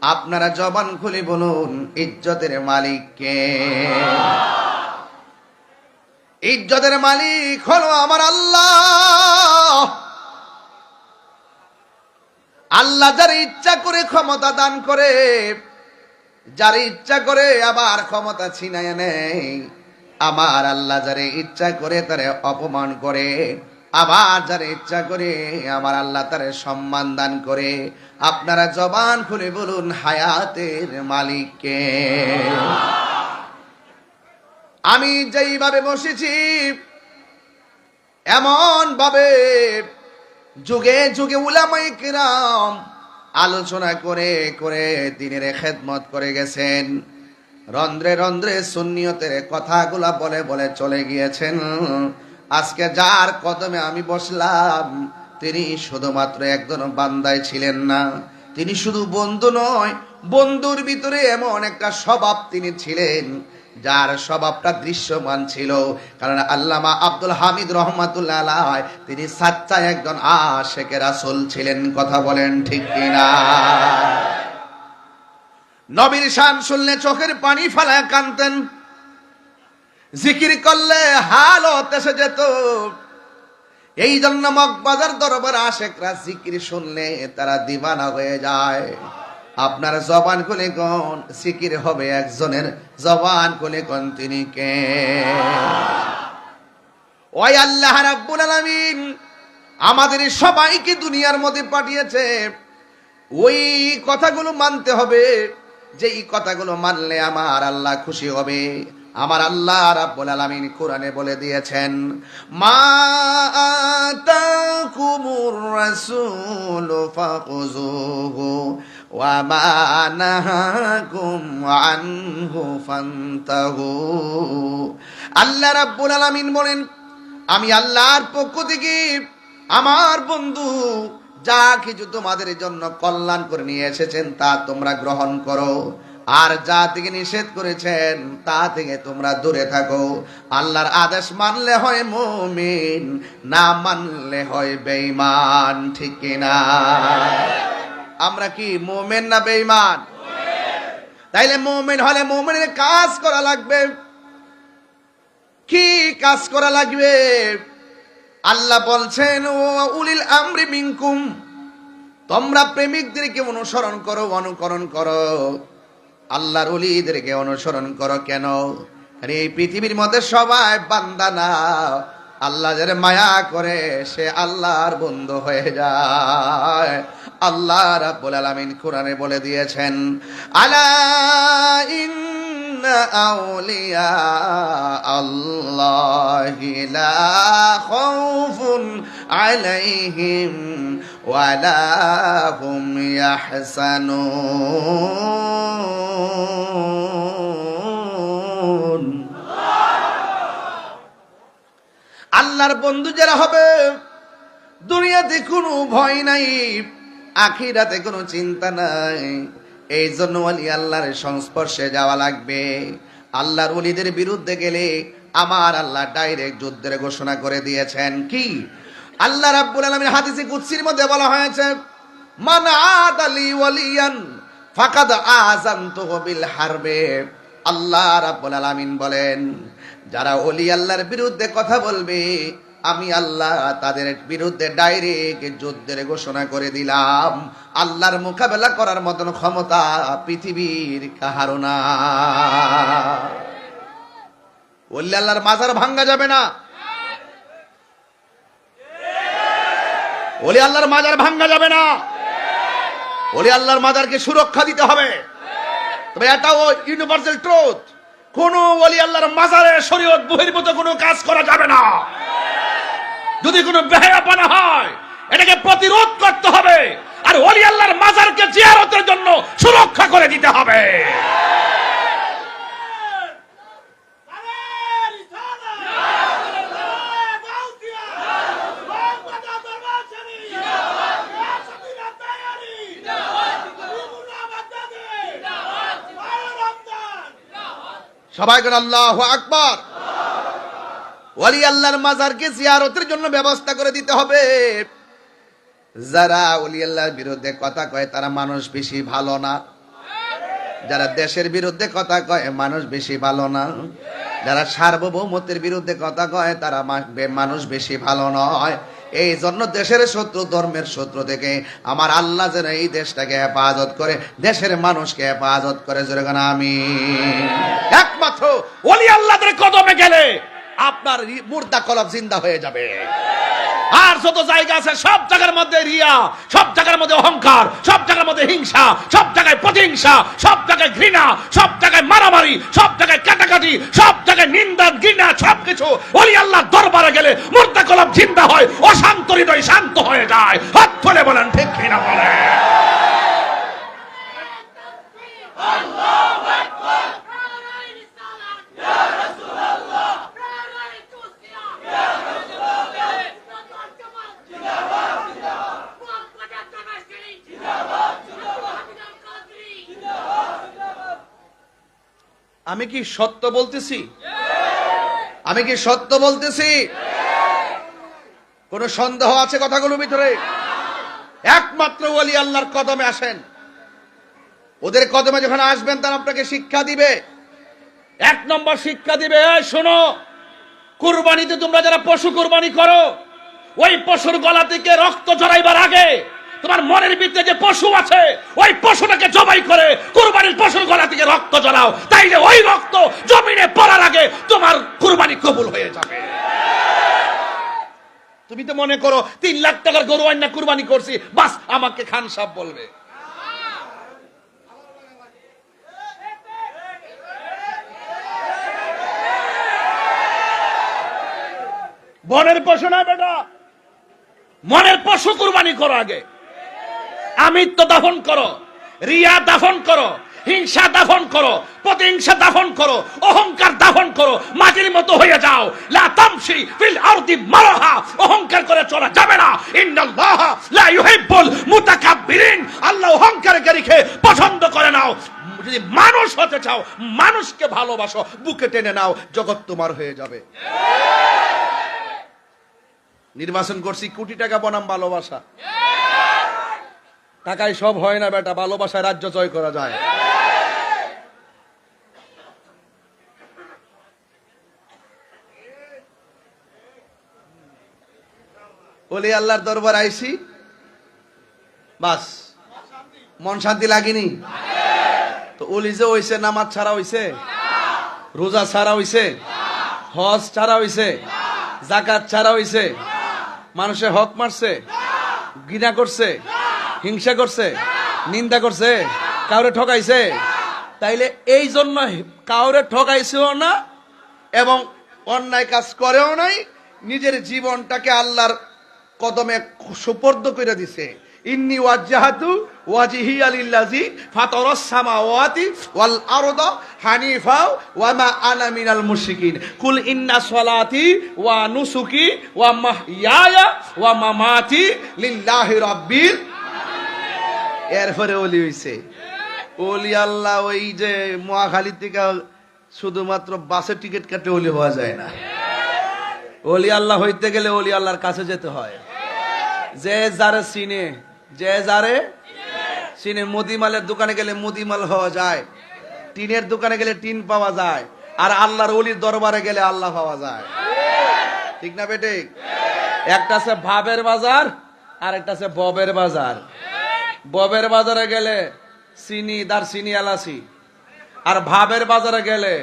আপনারা জবান খুলে বলুন, ইজ্জতের মালিক কে? ইজ্জতের মালিক হলো আমার আল্লাহ। আল্লাহ যার ইচ্ছা করে ক্ষমতা দান করে, যার ইচ্ছা করে আবার ক্ষমতা ছিনায় নেয়। আমার আল্লাহ যারে ইচ্ছা করে তারে অপমান করে, আবার যারে ইচ্ছা করে আমার আল্লাহ তারে সম্মান দান করে। আপনারা জবান খুলে বলুন, হায়াতের মালিক কে? আমি যেইভাবে বসেছি এমন ভাবে যুগে যুগে উলামায়ে কিরাম আলোচনা করে করে দিনের খেদমত করে গেছেন। রন্ধ্রে রন্ধ্রে সুন্নিয়তের কথাগুলা বলে বলে চলে গিয়েছেন। আজকে যার কদমে আমি বসলাম, তিনি শুধুমাত্র একজন বান্দাই ছিলেন না, তিনি শুধু বন্ধু নয়, বন্ধুর ভিতরে এমন একটা স্বভাব তিনি ছিলেন যার স্বভাবটা দৃশ্যমান ছিল। কারণ আল্লামা আব্দুল হামিদ রহমাতুল্লাহ আলাইহি তিনি সাচ্চা একজন আশিকে রাসূল ছিলেন। কথা বলেন ঠিক কিনা? নবীর শান শুনলে চোখের পানি ফেলায় কাঁদতেন, জিকির করলে হালত এসে যেত। এই জন্য মগবাজার দরবার আশিকরা জিকির শুনলে তারা দিওয়ানা হয়ে যায়। আপনার জবান খুলে কোন জিকির হবে একজনের, জবান খুলে কোন তিনি কে? ওই আল্লাহ রাব্বুল আলামিন আমাদের সবাইকে দুনিয়ার মধ্যে পাঠিয়েছে, ওই কথাগুলো মানতে হবে, যেই কথাগুলো মানলে আমার আল্লাহ খুশি হবে। আমার আল্লাহ রাব্বুল আলামিন কোরআনে বলে দিয়েছেন, মা আতাকুমুর রাসূলু ফাখুযুহু ওয়া মা নাহাকুম আনহু ফান্তাহু। আল্লাহ রাব্বুল আলামিন বলেন, আমি আল্লাহর পক্ষ থেকে আমার বন্ধু যা কিছু তোমাদের জন্য কল্যাণ করে নিয়ে এসেছেন তা তোমরা গ্রহণ করো, আর যা থেকে নিষেধ করেছেন তা থেকে তোমরা দূরে থাকো। আল্লাহর আদেশ মানলে হয় মুমিন, না মানলে হয় বেঈমান। ঠিক কিনা? আমরা কি মুমিন না বেঈমান? তাইলে মুমিন হলে মুমিনের কাজ করা লাগবে। কি কাজ করা লাগবে? আল্লাহ বলছেন ও উলিল আমরি মিনকুম, তোমরা প্রেমিকদেরকে অনুসরণ করো, অনুকরণ করো, আল্লাহর ওলিদেরকে অনুসরণ করো। কেন? আরে এই পৃথিবীর মধ্যে সবাই বান্দা না, আল্লাহ যারে মায়া করে সে আল্লাহর বন্ধু হয়ে যায়। আল্লাহ রাব্বুল আলামিন কোরআনে বলে দিয়েছেন, আলা ইন্না আউলিয়া আল্লাহি লা খাউফুন আলাইহিম ওয়ালা হুম ইয়াহসানুন। আল্লাহর বন্ধু যারা হবে দুনিয়াতে কোনো ভয় নাই, আখিরাতে কোনো চিন্তা নাই। এই জন্য ওলি আল্লাহর সংস্পর্শে যাওয়া লাগবে। আল্লাহর ওলিদের বিরুদ্ধে গেলে আমার আল্লাহ ডাইরেক্ট যুদ্ধের ঘোষণা করে দিয়েছেন। কি? আল্লাহ রাব্বুল আলামিন হাদিসে কুদসির মধ্যে বলা হয়েছে, মান আদালি ওয়ালিয়ান ফাকাদ আযানতুহু বিল হারবে। আল্লাহ রাব্বুল আলামিন বলেন, যারা ওলি আল্লাহর বিরুদ্ধে কথা বলবে আমি আল্লাহ তাদের বিরুদ্ধে ডাইরেক্ট যুদ্ধের ঘোষণা করে দিলাম। আল্লাহর মোকাবেলা করার মতন ক্ষমতা পৃথিবীর কাহারও না। ওলি আল্লাহর মাজার ভাঙ্গা যাবে না, ওলি আল্লাহর মাজার ভাঙ্গা যাবে না। ওলি আল্লাহর মাজারকে সুরক্ষা দিতে হবে। তবে এটাও ইউনিভার্সাল ট্রুথ, কোন ওলি আল্লাহর মাজারে শরীয়ত বহির্ভূত কোনো কাজ করা যাবে না। যদি কোনো বেহায়াপনা হয় এটাকে প্রতিরোধ করতে হবে, আর ওলি আল্লাহর মাজারকে জিয়ারতের জন্য সুরক্ষা করে দিতে হবে। সবাই করে আল্লাহু আকবার। ওলি আল্লাহর মাজারকে জিয়ারতের জন্য ব্যবস্থা করে দিতে হবে। যারা ওলি আল্লাহর বিরুদ্ধে কথা কয় তারা মানুষ বেশি ভালো না, যারা দেশের বিরুদ্ধে কথা কয় মানুষ বেশি ভালো না, যারা সার্বভৌমত্বের বিরুদ্ধে কথা কয় তারা মানুষ বেশি ভালো নয়। এই জন্য দেশের শত্রু, ধর্মের শত্রু থেকে আমার আল্লাহ যেন এই দেশটাকে হেফাজত করে, দেশের মানুষকে হেফাজত করে। যেরকম আমি একমাত্র ওলি আল্লাহদের কদমে গেলে আপনার মুর্দা কলব জিন্দা হয়ে যাবে। আর যত জায়গা আছে সব জায়গার মধ্যে রিয়া, সব জায়গার মধ্যে অহংকার, সব জায়গার মধ্যে হিংসা, সব জায়গায় প্রতিহিংসা, সব জায়গায় ঘৃণা, সব জায়গায় মারামারি, সব জায়গায় কাটাকাটি, সব জায়গায় নিন্দা ঘৃণা, সবকিছু ওলি আল্লাহর দরবারে গেলে মুর্দা কলব জিন্দা হয়, অশান্ত হৃদয় শান্ত হয়ে যায়। হাত তুলে বলেন ঠিক কিনা বলেন। আমি কি সত্য বলতেছি? আমি কি সত্য বলতেছি? কোন সন্দেহ আছে কথাগুলোর ভিতরে? একমাত্র ওলি আল্লাহর কদমে আসেন। ওদের কদমে যখন আসবেন তারা আপনাকে শিক্ষা দিবে। এক নম্বর শিক্ষা দিবে, এই শোনো, কুরবানিতে তোমরা যারা পশু কুরবানি করো, ওই পশুর গলা থেকে রক্ত ঝরাইবার আগে তোমার মনের ভিতরে যে পশু আছে ওই পশুটাকে জবাই করে কুরবানির পশুর গলা থেকে রক্ত ঝরাও, তাইলে ওই রক্ত জমিনে পড়ার আগে তোমার কুরবানি কবুল হয়ে যাবে। তুমি তো মনে করো 3 লাখ টাকার গরু আইনা কুরবানি করছি, বাস আমাকে খান সাহেব বলবে। বনের পশু না বেটা, মনের পশু কুরবানি করো আগে। আমিত্ব দাফন করো, রিয়া দাফন করো, হিংসা দাফন করো, প্রতিহিংসা দাফন করো, অহংকার দাফন করো, মাটির মতো হয়ে যাও। লা তামশি ফিল আরদি মারাহা, অহংকার করে চলা যাবে না। ইন্নাল্লাহ লা ইউহিব্বুল মুতাকাব্বিরিন, আল্লাহ অহংকারকারীকে পছন্দ করে না। যদি মানুষ হতে চাও, মানুষকে ভালোবাসো, বুকে টেনে নাও, জগৎ তোমার হয়ে যাবে। নির্বাচন করছি, কোটি টাকা বনাম ভালোবাসা। টাকায় সব হয় না বেটা, ভালোবাসায় রাজ্য জয় করা যায়। ওলি আল্লাহর দরবার আইছি, বাস মন শান্তি লাগেনি তো। ওলি যে হইছে নামাজ ছাড়া হইছে, রোজা ছাড়া হইছে, হজ ছাড়া হইছে, জাকাত ছাড়া হইছে, মানুষের হক মারছে, ঘৃণা করছে, হিংসা করছে, নিন্দা করছে, কাউরে ঠকাইছে। তাইলে এই জন্য কাউরে ঠকাইছেও না এবং অন্যায় কাজ করেও নাই, নিজের জীবনটাকে আল্লাহর কদমে সুপর্দ করে দিছে। ইন্নি ওয়াজ্জাহাতু ওয়াজহিয়া লিল্লাযী ফাতারাস সামাওয়াতি ওয়াল আরদা হানিফা ওয়া মা আনা মিনাল মুশরিকিন কুল ইন্না সলাতি ওয়া নুসুকি ওয়া মাহইয়ায়া ওয়া মামাতি লিল্লাহি রাব্বিল। এরপরে ওলি হইছে। ওলি আল্লাহ ওই যে মহাখালী থেকে শুধুমাত্র বাসের টিকিট কাটে ওলি হওয়া যায় না। ওলি আল্লাহ হইতে গেলে ওলি আল্লাহর কাছে যেতে হয়। যে যারে চিনে, যে যারে চিনে, মুদিমালের দোকানে গেলে মুদিমাল হওয়া যায়, টিনের দোকানে গেলে টিন পাওয়া যায়, আর আল্লাহর ওলির দরবারে গেলে আল্লাহ পাওয়া যায়। ঠিক না বেটে? একটা আছে ভাবের বাজার আর একটা আছে ববের বাজার। ববের বাজারে গেলে চিনি দারচিনি এলাচি, আর ভাবের বাজারে গেলে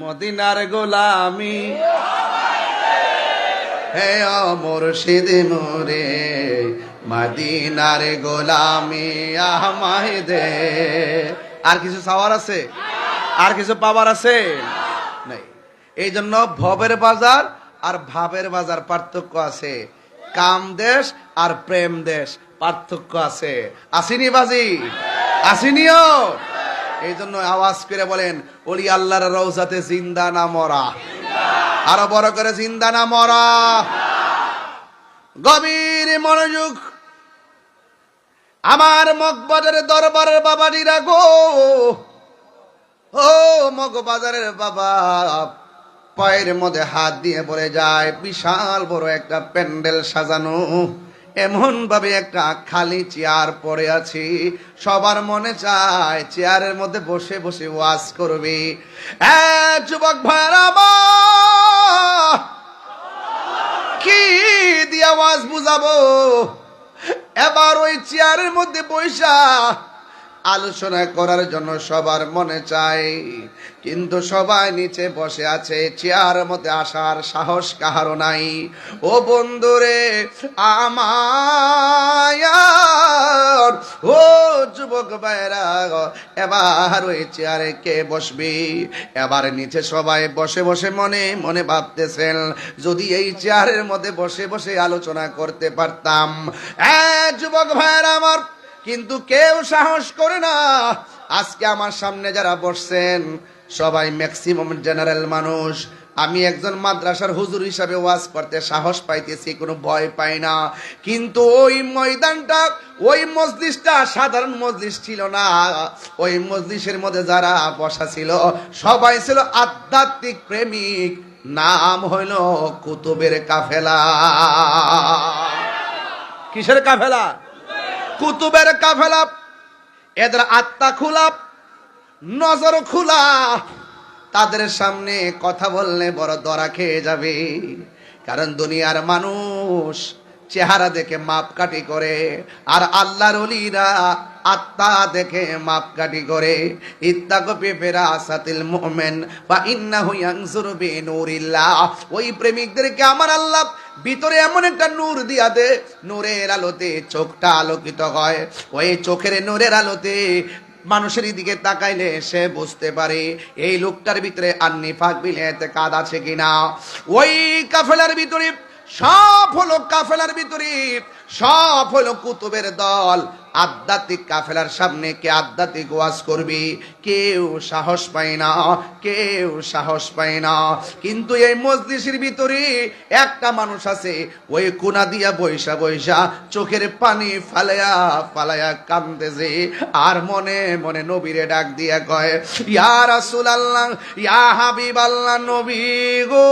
মদিনার গোলামি। হে মুর্শিদ মোরে মদিনার গোলামি আমায় দে। আর কিছু চাওয়ার আছে? আর কিছু পাওয়ার আছে? নাই। এই জন্য ভবের বাজার আর ভাবের বাজার পার্থক্য আছে। কাম দেশ আর প্রেম দেশ পার্থক্য আছে। আসিনি বাজি? আসিনিও? এই জন্য আওয়াজ করে বলেন, ওলি আল্লাহর রওজাতে জিন্দা না মরা। আরো বড় করে, জিন্দা না মরা। গভীর মনোযোগ। আমার মগবাজারের দরবারের বাবাজিরা গো, ও মগবাজারের বাবা, পায়ের মধ্যে হাত দিয়ে পড়ে যায়। বিশাল বড় একটা প্যান্ডেল সাজানো, এমন ভাবে একটা খালি চেয়ার পড়ে আছি। সবার মনে চায় চেয়ারের মধ্যে বসে বসে ওয়াজ করবে। যুবক ভাইরা আমার, কি দিয়ে ওয়াজ বুঝাবো? এবার ওই চেয়ারের মধ্যে বৈশা আলোচনা করার জন্য সবার মনে চায়, কিন্তু সবাই নিচে বসে আছে, চেয়ারের মধ্যে আসার সাহস কাহারও নাই। ও বন্ধুরে আমার, ও যুবক ভাইরা, এবার ওই চেয়ারে কে বসবি? এবার নিচে সবাই বসে বসে মনে মনে ভাবতেছেন, যদি এই চেয়ারের মধ্যে বসে বসে আলোচনা করতে পারতাম। যুবক ভাইরা আমার, কিন্তু কেউ সাহস করে না। আজকে আমার সামনে যারা বসছেন সবাই ম্যাক্সিমাম জেনারেল মানুষ। আমি একজন মাদ্রাসার হুজুর হিসাবে ওয়াজ করতে সাহস পাইতেছি, কোনো ভয় পাই না। কিন্তু ওই ময়দানটা, ওই মজলিসটা সাধারণ মজলিস ছিল না। ওই মজলিসের মধ্যে যারা বসা ছিল সবাই ছিল আধ্যাত্মিক প্রেমিক। নাম হইল কুতুবের কাফেলা। কিসের কাফেলা? কুতুবের কাফেলা। এদের আত্মা খোলা, নজর খোলা। তাদের সামনে কথা বললে বড় ধরা খেয়ে যাবে। কারণ দুনিয়ার মানুষ চেহারা দেখে মাপকাঠি করে, আর আল্লাহর ওলিরা আত্মা দেখে মাপকাঠি করে। ইত্তাকু বিফিরাসাতিল মুমিন ফা ইন্নাহু ইয়ানজুরু বিনুরিল্লাহ। ওই প্রেমিকদেরকে আমার আল্লাহ ভিতরে এমন একটা নূর দিয়া দে, নূরের আলোতে চোখটা আলোকিত হয়। ওই চোখের নূরের আলোতে মানুষের দিকে তাকাইলে সে বুঝতে পারে এই লোকটার ভিতরে আন্নিফাক বিলেতে কাদ আছে কিনা। ওই কাফেলার ভিতরে সব হলো কাফেলার ভিতরে, সব হলো কুতুবের দল। আধ্যাত্মিক কাফেলার সামনে কে আধ্যাত্মিক ওয়াজ করবি? কেউ সাহস পায় না, কেউ সাহস পায় না। কিন্তু এই মজলিসের ভিতরে একটা মানুষ আছে, ওই কোনা দিয়া বৈশা বৈশা চোখের পানি ফালায়া ফালায়া কান্দেছে, আর মনে মনে নবীরে ডাক দিয়া কয়, ইয়া রাসূলুল্লাহ, ইয়া হাবিবাল্লাহ, নবী গো,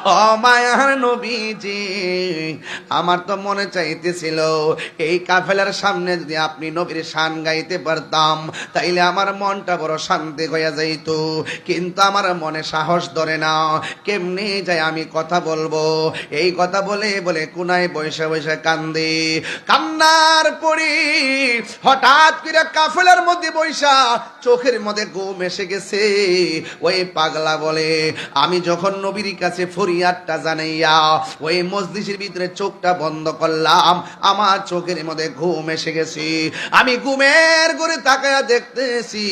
ও মায়ার নবীজি, আমার তো মনে চাইতেছিল এই কাফেলার সামনে যদি আপনি নবীর শান গাইতে পারতাম, তাইলে আমার মনটা বড় শান্তি হইয়া যাইত। কিন্তু আমার মনে সাহস ধরে না, কেমনি যাই আমি কথা বলবো। এই কথা বলে বলে কোনায় বসে বসে কান্দে। কান্নার পরি হঠাৎ করে কাফেলার মধ্যে বৈশা চোখের মধ্যে ঘুম এসে গেছে। ওই পাগলা বলে, আমি যখন নবীর কাছে ফরিয়াদটা জানাইয়া ওই মজলিসের ভিতরে চোখটা বন্ধ করলাম, আমার চোখের মধ্যে ঘুম এসে গেছে। আমি ঘুমের ঘরে তাকায়া দেখতেছি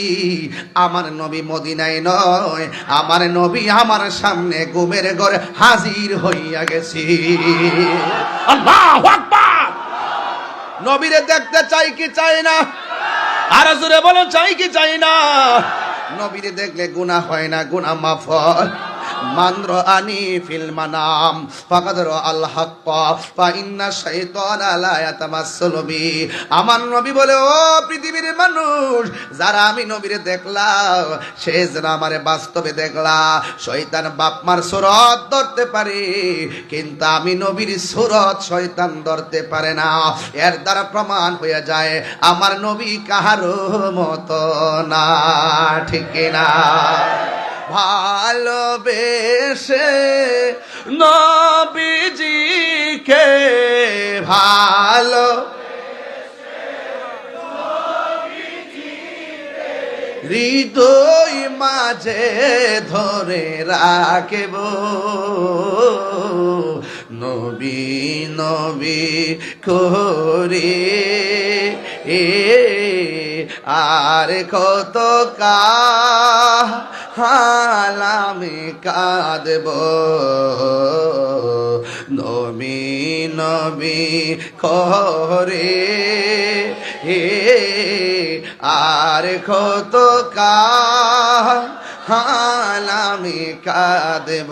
আমার নবী মদিনায় নয়, আমার নবী আমার সামনে ঘুমের ঘরে হাজির হইয়া গেছি। আল্লাহু আকবার। নবীরে দেখতে চাই কি চাই না? আর জোরে বলো, চাই কি চাই না? নবীরে দেখলে গুনাহ হয় না, গুনাহ মাফ হয়। মানর আনি ফিল মানাম ফাকাদর আল হক ফা ইন্না শাইতানা লা ইয়াতামাসসালু বি। আমার নবী বলে, ও পৃথিবীর মানুষ, যারা আমি নবীরে দেখলাম সে যারা আমারে বাস্তবে দেখলা, শয়তান বাপমার সুরত ধরতে পারে, কিন্তু আমি নবীর সুরত শয়তান ধরতে পারে না। এর দ্বারা প্রমাণ হয়ে যায় আমার নবী কাহারো মতো না, ঠিক না? ভালোবেসে নবীজিকে ভালো হৃদয় মাঝে ধরে রাখব, নবী নবী করে আর কত কাল আমি কাঁদব, নবী নবী করে আর কত কাল আমি কাঁদব।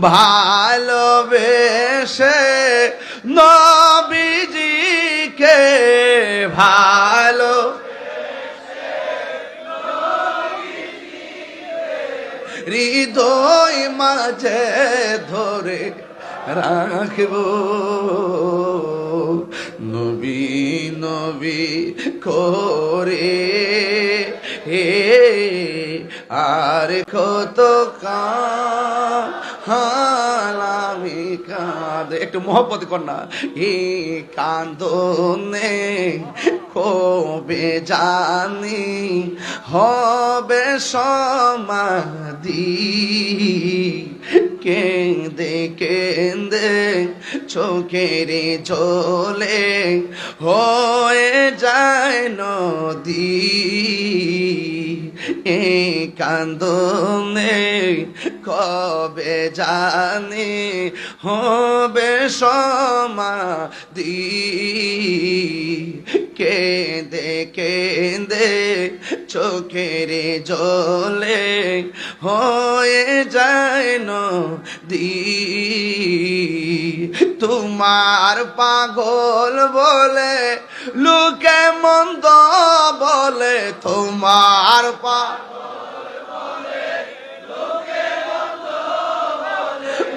ভালোবেসে নবীজিকে ভালো হৃদয় মাঝে ধরে রাখব, নবী নবী করে আর কত কাল আমি কাঁদে। একটু মহব্বত কর না। এই কান্দনে কবে জানি হবে সমাধি, কেঁদে কেঁদে চোখের জলে হয়ে যায় নদী, এই কান্দনে কবে জানি হবে সমাধি, কেঁদে কেঁদে চোখের জলে হয়ে যায় নদী। তোমার পাগল বলে লোকে মন্দ বলে, তোমার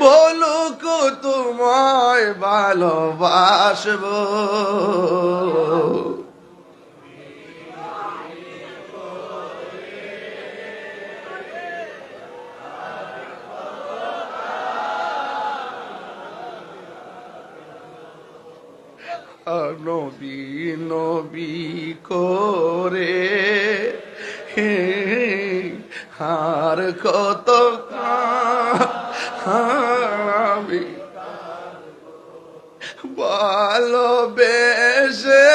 বলুক তোমায় ভালোবাসবো, নবী নবী করে আর কত আমি ভালোবেসে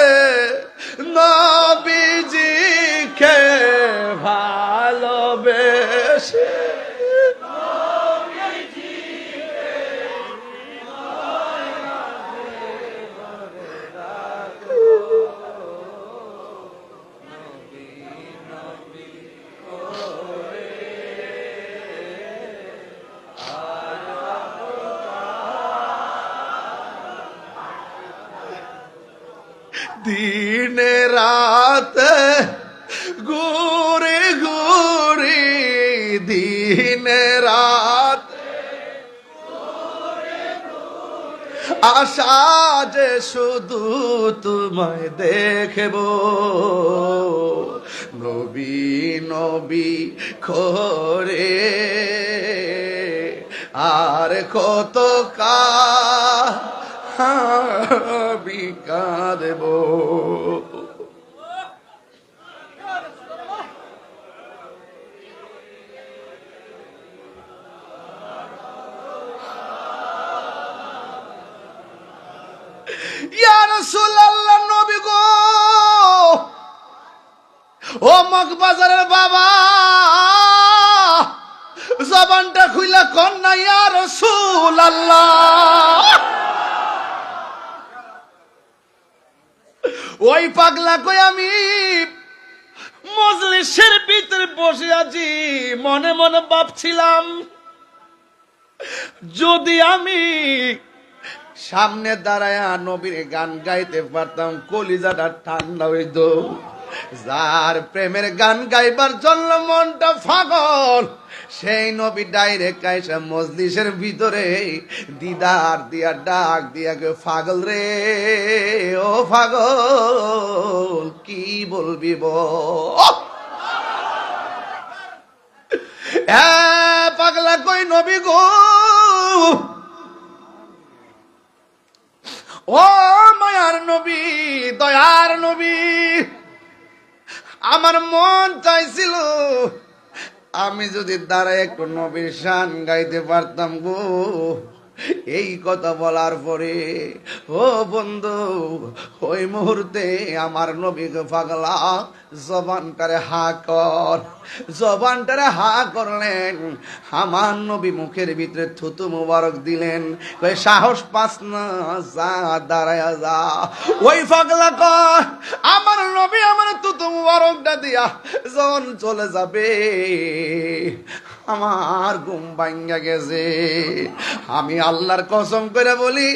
নবীজিকে ভালোবেসে দিনে রাতে ঘুরে ঘুরি, দিনে রাত আশা যে শুধু তোমায় দেখব, নবী নবী করে আর কত কাঁদব। ইয়া রাসূলুল্লাহ, নবী গো, ও মগবাজারের বাবা, জবানটা খুইলা কোন না ইয়া রাসূলুল্লাহ। ওই পাগলা কই আমি মজলিসের ভিতরে বসে আছি, মনে মনে ভাবছিলাম যদি আমি সামনে দাঁড়ায় নবীর গান গাইতে পারতাম, কলিজাটা ঠান্ডা হইত। যার প্রেমের গান গাইবার জন্য মনটা পাগল, সেই নবী ডাইরেক্ট আইসা মজলিসের ভিতরে দিদার দিয়া ডাক দিয়া গে, পাগল রে ও পাগল, কি বলবি বল। পাগলা কই নবী গো, ও মায়ার নবী, দয়ার নবী, আমার মন চাইছিল আমি যদি দাঁড়ায় একটু নবীর শান গাইতে পারতাম গো। এই কথা বলার পরে ও বন্ধু, ওই মুহূর্তে আমার নবীকে পাগলা জবানটারে হা কর, জবানটারে হা করলেন। আমার নবী মুখের ভিতরে থুতু মুবারক দিলেন, কই সাহস পাস না, যা দাঁড়ায়া যা। ওই পাগলা কর আমার নবী আমার থুতু মুবারকটা দিয়া যখন চলে যাবে, আমার ঘুম ভাঙ্গা গেছে। আমি আল্লাহর কসম করে বলি,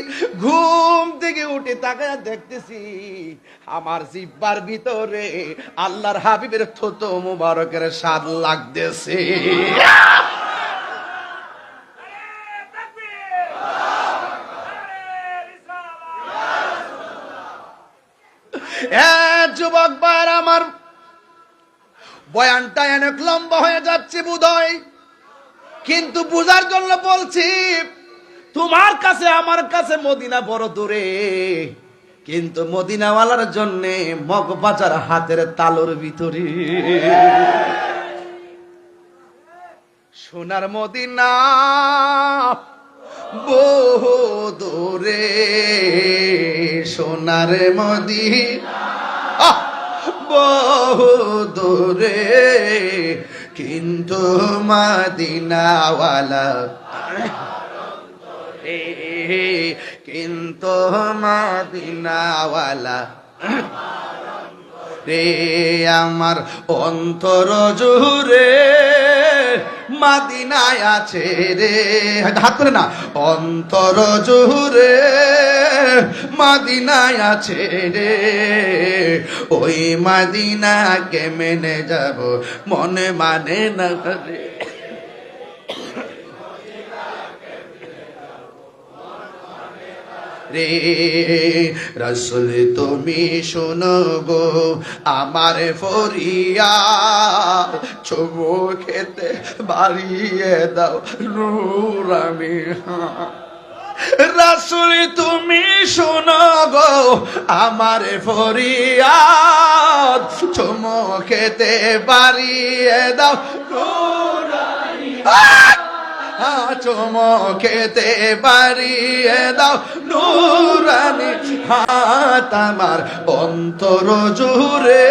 ঘুম থেকে উঠে তাকায়া দেখতেছি আমার জিহ্বার ভিতরে আল্লাহর হাবিবের থুতু মুবারকের স্বাদ লাগতেছে। যুবক ভাইরা আমার, বয়ানটা অনেক লম্বা হয়ে যাচ্ছে বোধহয়, কিন্তু বুঝার জন্য বলছি। তোমার কাছে আমার কাছে মদিনা বড় দূরে, কিন্তু মদিনাওয়ালার জন্য মগবাজার হাতের তালুর ভিতরে। সোনার মদিনা বহু দূরে, সোনার মদিনা বহু দূরে, কিন্তু মদিনাওয়ালা, কিন্তু মদিনাওয়ালা রে আমার অন্তর জুড়ে মদিনায় আছে রে। হাত করে না, অন্তর জুড়ে মদিনায় আছে রে, ওই মদিনাকে মেনে যাব মনে মানে না রে। রে রাসূল তুমি শোনো গো আমার ফরিয়াদ, চুমু খেতে বাড়িয়ে দাও নূরানি। রাসূল তুমি শোনো গো আমার ফরিয়াদ, চুমু খেতে বাড়িয়ে দাও নূরানি। চমকেতে বাড়িয়ে দাও নূরানি হাত, আমার অন্তর জুড়ে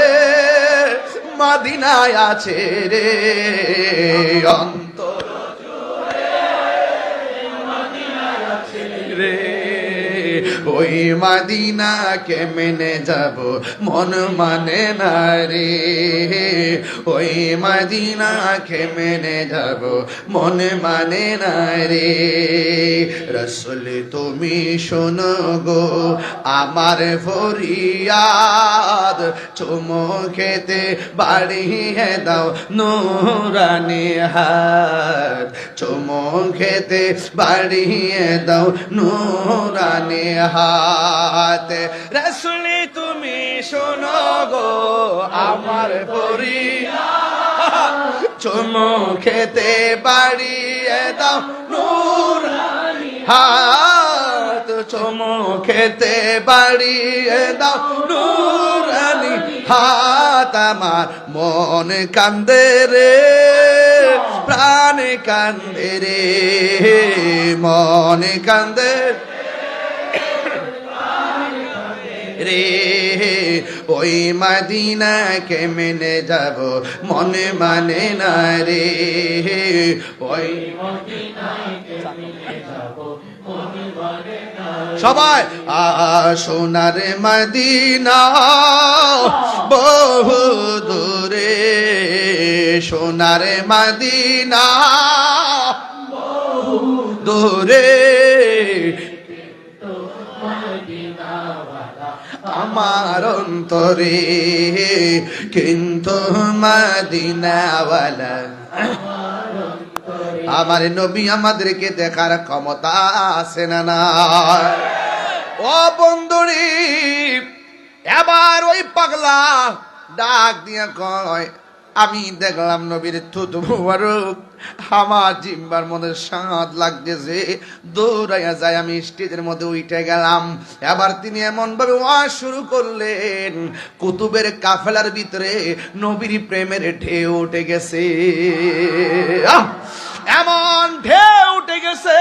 মদিনায় আছে রে, অন্তর জুড়ে মদিনায় আছে রে, ওই মদিনা কেমনে যাব মন মানে না রে ওই মদিনা কেমনে যাব মন মানে না রে রসুল তুমি শোনো গো আমার ফরিয়াদ চুমো খেতে বাড়িয়ে দাও নুরানি হাত চুমো খেতে বাড়িয়ে দাও নুরানি হাত রসুল তুমি শোনো গো আমার ফরিয়াদ চুমো খেতে বাড়িয়ে দাও নুরানি হাত চুমো খেতে বাড়িয়ে দাও নুরানি হাত আমার মন কান্দে রে প্রাণ কান্দে রে মন কান্দে রে ওই মদিনা কেমনে যাব মনে মানে না রে ওই সবাই সোনার মদিনা বহু দূরে সোনার মদিনা দূরে আমার অন্তরে কিন্তু মদিনাওয়ালা আমার নবী আমাদেরকে দেখার ক্ষমতা আছে না না ও বন্ধুরি এবার ওই পাগলা ডাক দিয়া কয় আমি দেখলাম নবীর থুতু মুবারক আমার জিম্বার মধ্যে স্বাদ লাগতেছে দৌড়াইয়া যায় আমি স্টেজের মধ্যে উঠে গেলাম এবার তিনি এমন ভাবে ওয়াজ শুরু করলেন কুতুবের কাফেলার ভিতরে নবীর প্রেমের ঢেউ উঠে গেছে এমন ঢেউ উঠে গেছে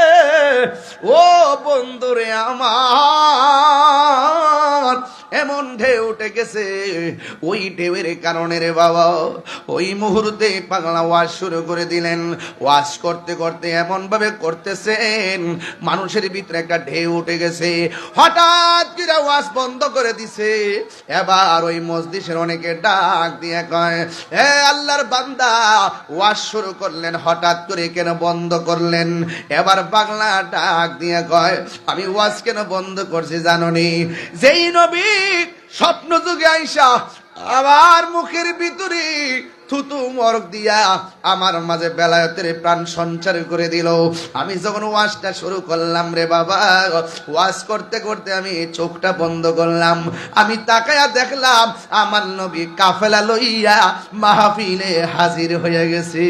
ও বন্ধুরে আমার এমন ঢেউ উঠে গেছে ওই ঢেউয়ের কারণে রে বাবা ওই মুহূর্তে পাগলা ওয়াজ শুরু করে দিলেন ওয়াজ করতে করতে এমন ভাবে করতেছেন মানুষের ভিতরে একটা ঢেউ উঠে গেছে হঠাৎ করে ওয়াজ বন্ধ করে দিছে এবার ওই মসজিদের অনেকে ডাক দিয়ে কয় হে আল্লাহর বান্দা ওয়াজ শুরু করলেন হঠাৎ করে কেন বন্ধ করলেন এবার পাগলা ডাক দিয়ে কয় আমি ওয়াজ কেন বন্ধ করছি জানোনি যেই নবী স্বপ্ন যুগে আইসা আমার মুখের ভিতরে থুতু মরক দিয়া আমার মাঝে বেলায়েতের প্রাণ সঞ্চার করে দিল আমি যখন ওয়াজটা শুরু করলাম রে বাবা ওয়াজ করতে করতে আমি চোখটা বন্ধ করলাম আমি তাকায়া দেখলাম আমার নবী কাফেলা লইয়া মাহফিলে হাজির হয়ে গেছে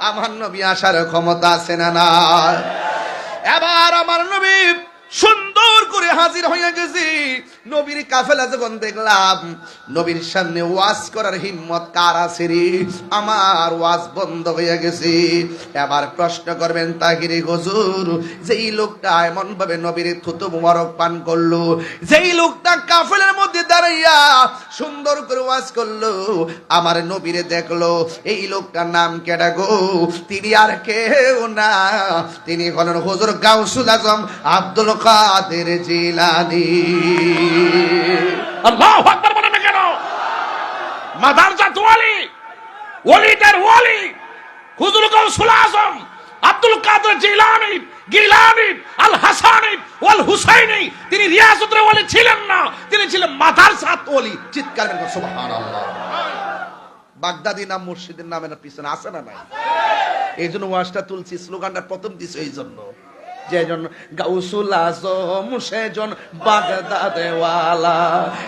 আমার নবী আসার ক্ষমতা আছে না না এবার আমার নবী সুন্দর করে হাজির হয়ে গেছি নবীর কাফেলা যখন দেখলাম নবীর সামনে ওয়াজ করার হিম্মত কার আছে রে আমার ওয়াজ বন্ধ হয়ে গেছে এবার প্রশ্ন করবেন তাহিরি হুজুর যেই লোকটা এমন ভাবে নবীর থুতু মুবারক পান করলো যেই লোকটা কাফেলার মধ্যে দাঁড়াইয়া সুন্দর করে ওয়াজ করলো আমার নবীরে দেখলো এই লোকটার নাম কেডা গো তিনি আর কেউ না তিনি হলেন হুজুর গাউসুল আজম আব্দুল কাদের জিলানী আল্লাহু আকবার বলেন না কেন মাদারজাত ওয়ালি ওলিদের ওয়ালি হুজুর গাউসুল আজম আব্দুল কাদের জিলানী গিলানী আল হাসানী ওয়াল হুসাইনী তিনি রিয়াসতের ওয়ালি ছিলেন না তিনি ছিলেন মাদারজাত ওয়ালি চিৎকার করে সুবহানাল্লাহ বাগদাদি নাম মুর্শিদের নামের পিছনে আছে না নাই এই জন্য ওয়াজটা তুলছি স্লোগানটা প্রথম দিছে এই জন্য যেজন গাউসুল আজম সেজন বাগদাদে ওয়ালা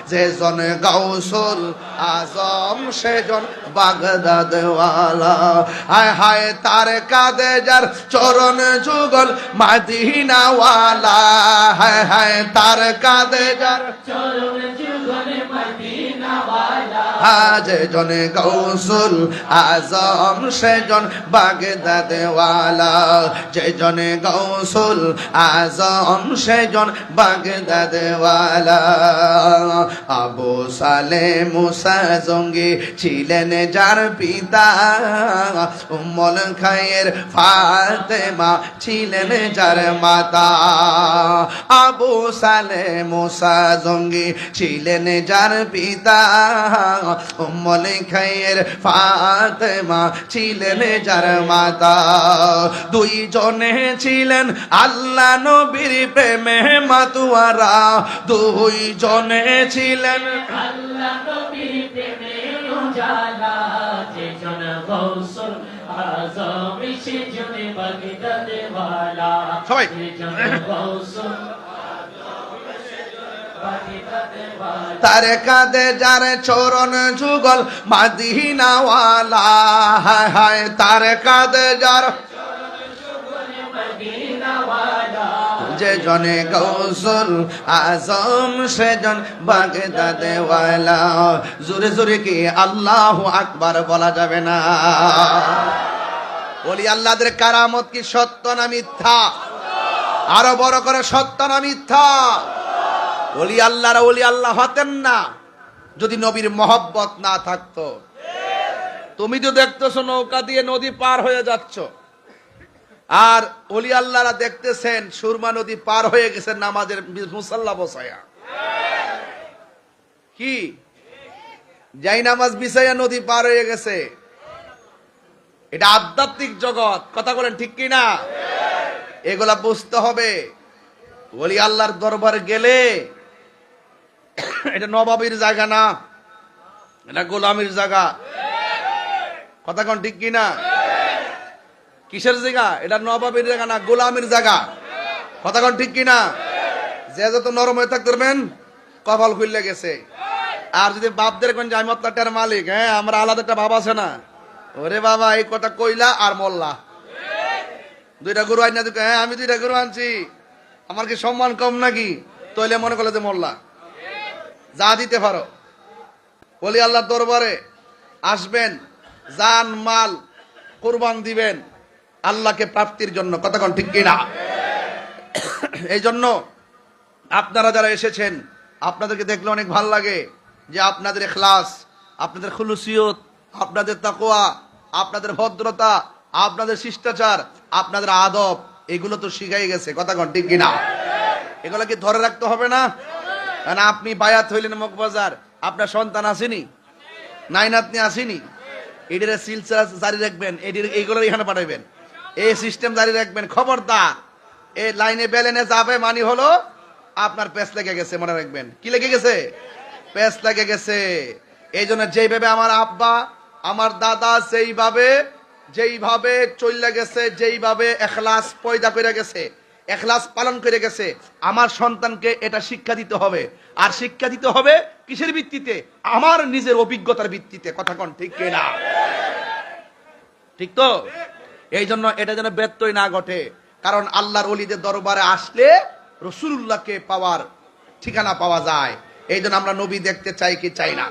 যেজন গাউসুল আজম সেজন বাগদাদে ওয়ালা হায় হায় তার কাঁধে যার চরণ যুগল মদিনা ওয়ালা হায় হায় তার কাঁধে যার চরণ যুগল মদিনা যেজন গৌসুল আজম সেজন বাগদাদ ওয়ালা, যেজন গৌসুল আজম সেজন বাগদাদ ওয়ালা। আবু সালে মুসা জঙ্গি ছিলেন যার পিতা, উম্মুল খায়ের ফাতেমা ছিলেন যার মাতা। আবু সালে মুসা জঙ্গি ছিলেন যার পিতা, উম্মুল খায়ের ফাতেমা ছিলেন যার মাতা। দুইজনে ছিলেন আল্লাহ নবীর প্রেমে মাতুয়ারা, দুইজনে ছিলেন আল্লাহ নবীর প্রেমে উজালা, যেজন গৌসুল আজম সেজন বাগদাদ ওয়ালা। সবাই। যেজন গৌসুল তার কাঁধে যার চরণ যুগল মাদিনাওয়ালা, হায় হায় তার কাঁধে যার যে জনে গৌসুল আজম সেজন বাগদাদ ওয়ালা। জোরে জোরে কি আল্লাহু আকবার বলা যাবে না? বলি আল্লাহদের কারামত কি সত্য না মিথ্যা? আরো বড় করে সত্য না মিথ্যা? ওলি আল্লাহরা ওলি আল্লাহ হতেন না যদি নবীর মহব্বত না থাকতো। তুমি তো দেখতেছো নৌকা দিয়ে নদী পার হয়ে যাচ্ছ, আর ওলি আল্লাহরা দেখতেছেন সুরমা নদী পার হয়ে গেছে নামাজের মুসাল্লা বসায়া। কি যাই নামাজ বিছাইয়া নদী পার হয়ে গেছে। এটা আধ্যাত্মিক জগৎ, কথা বলেন ঠিক কি না? এগুলা বুঝতে হবে। ওলি আল্লাহর দরবারে গেলে এটা নবাবের জায়গা না, এটা গোলামির জায়গা। কথা কোন ঠিক কি না? কিসের জায়গা? এটা নবাবের জায়গা না, গোলামির জায়গা। কথা কোন ঠিক কি না? যে যত নরম হয়ে থাকতে পারবেন কপাল খুললে গেছে। আর যদি বাপদের কোন আমি আপনার মালিক, হ্যাঁ আমরা আলাদা একটা বাপ আছে না, ওরে বাবা এই কথা কইলা আর মল্লা। দুইটা গরু আইনা দিকে, হ্যাঁ আমি দুইটা গরু আনছি, আমার কি সম্মান কম নাকি? তইলে মনে করলে যে মোল্লা, যা দিতে পারো। বলি আল্লাহর দরবারে আসবেন, জান মাল কুরবান দিবেন আল্লাহকে প্রাপ্তির জন্য। কতক্ষণ ঠিক কিনা? এই জন্য আপনারা যারা এসেছেন আপনাদেরকে দেখলে অনেক ভালো লাগে যে আপনাদের ইখলাস, আপনাদের খুলুসিয়ত, আপনাদের তাকওয়া, আপনাদের ভদ্রতা, আপনাদের শিষ্টাচার, আপনাদের আদব, এগুলো তো শিখাই গেছে। কতক্ষণ ঠিক কিনা? এগুলো কি ধরে রাখতে হবে না? কারণ আপনি বায়াত হইলেন মগবাজার, আপনার সন্তান আসেনি, নাই নাতনি আসেনি, এটির সিলসিলা জারি রাখবেন, এইগুলো এখানে পাঠাবেন, এই সিস্টেম জারি রাখবেন। খবরদার এই লাইনে বেলেনে যাবে মানে হলো আপনার পেস লেগে গেছে, মনে রাখবেন। কি লেগে গেছে? পেস লেগে গেছে। এই জন্য যেইভাবে আমার আব্বা আমার দাদা যেইভাবে চলে গেছে, যেইভাবে এখলাস পয়দা করে গেছে, এখলাস পালন করে গেছে, আমার সন্তানকে এটা শিক্ষা দিতে হবে। আর শিক্ষা দিতে হবে কিসের ভিত্তিতে? আমার নিজের অভিজ্ঞতার ভিত্তিতে। কথা কোন ঠিক কিনা? ঠিক তো? এই জন্য এটা যেন ব্যত্যয় না ঘটে। কারণ আল্লাহর ওলিদের দরবারে আসলে রাসূলুল্লাহকে পাওয়ার ঠিকানা পাওয়া যায়। এই জন্য আমরা নবী দেখতে চাই কি চাই না?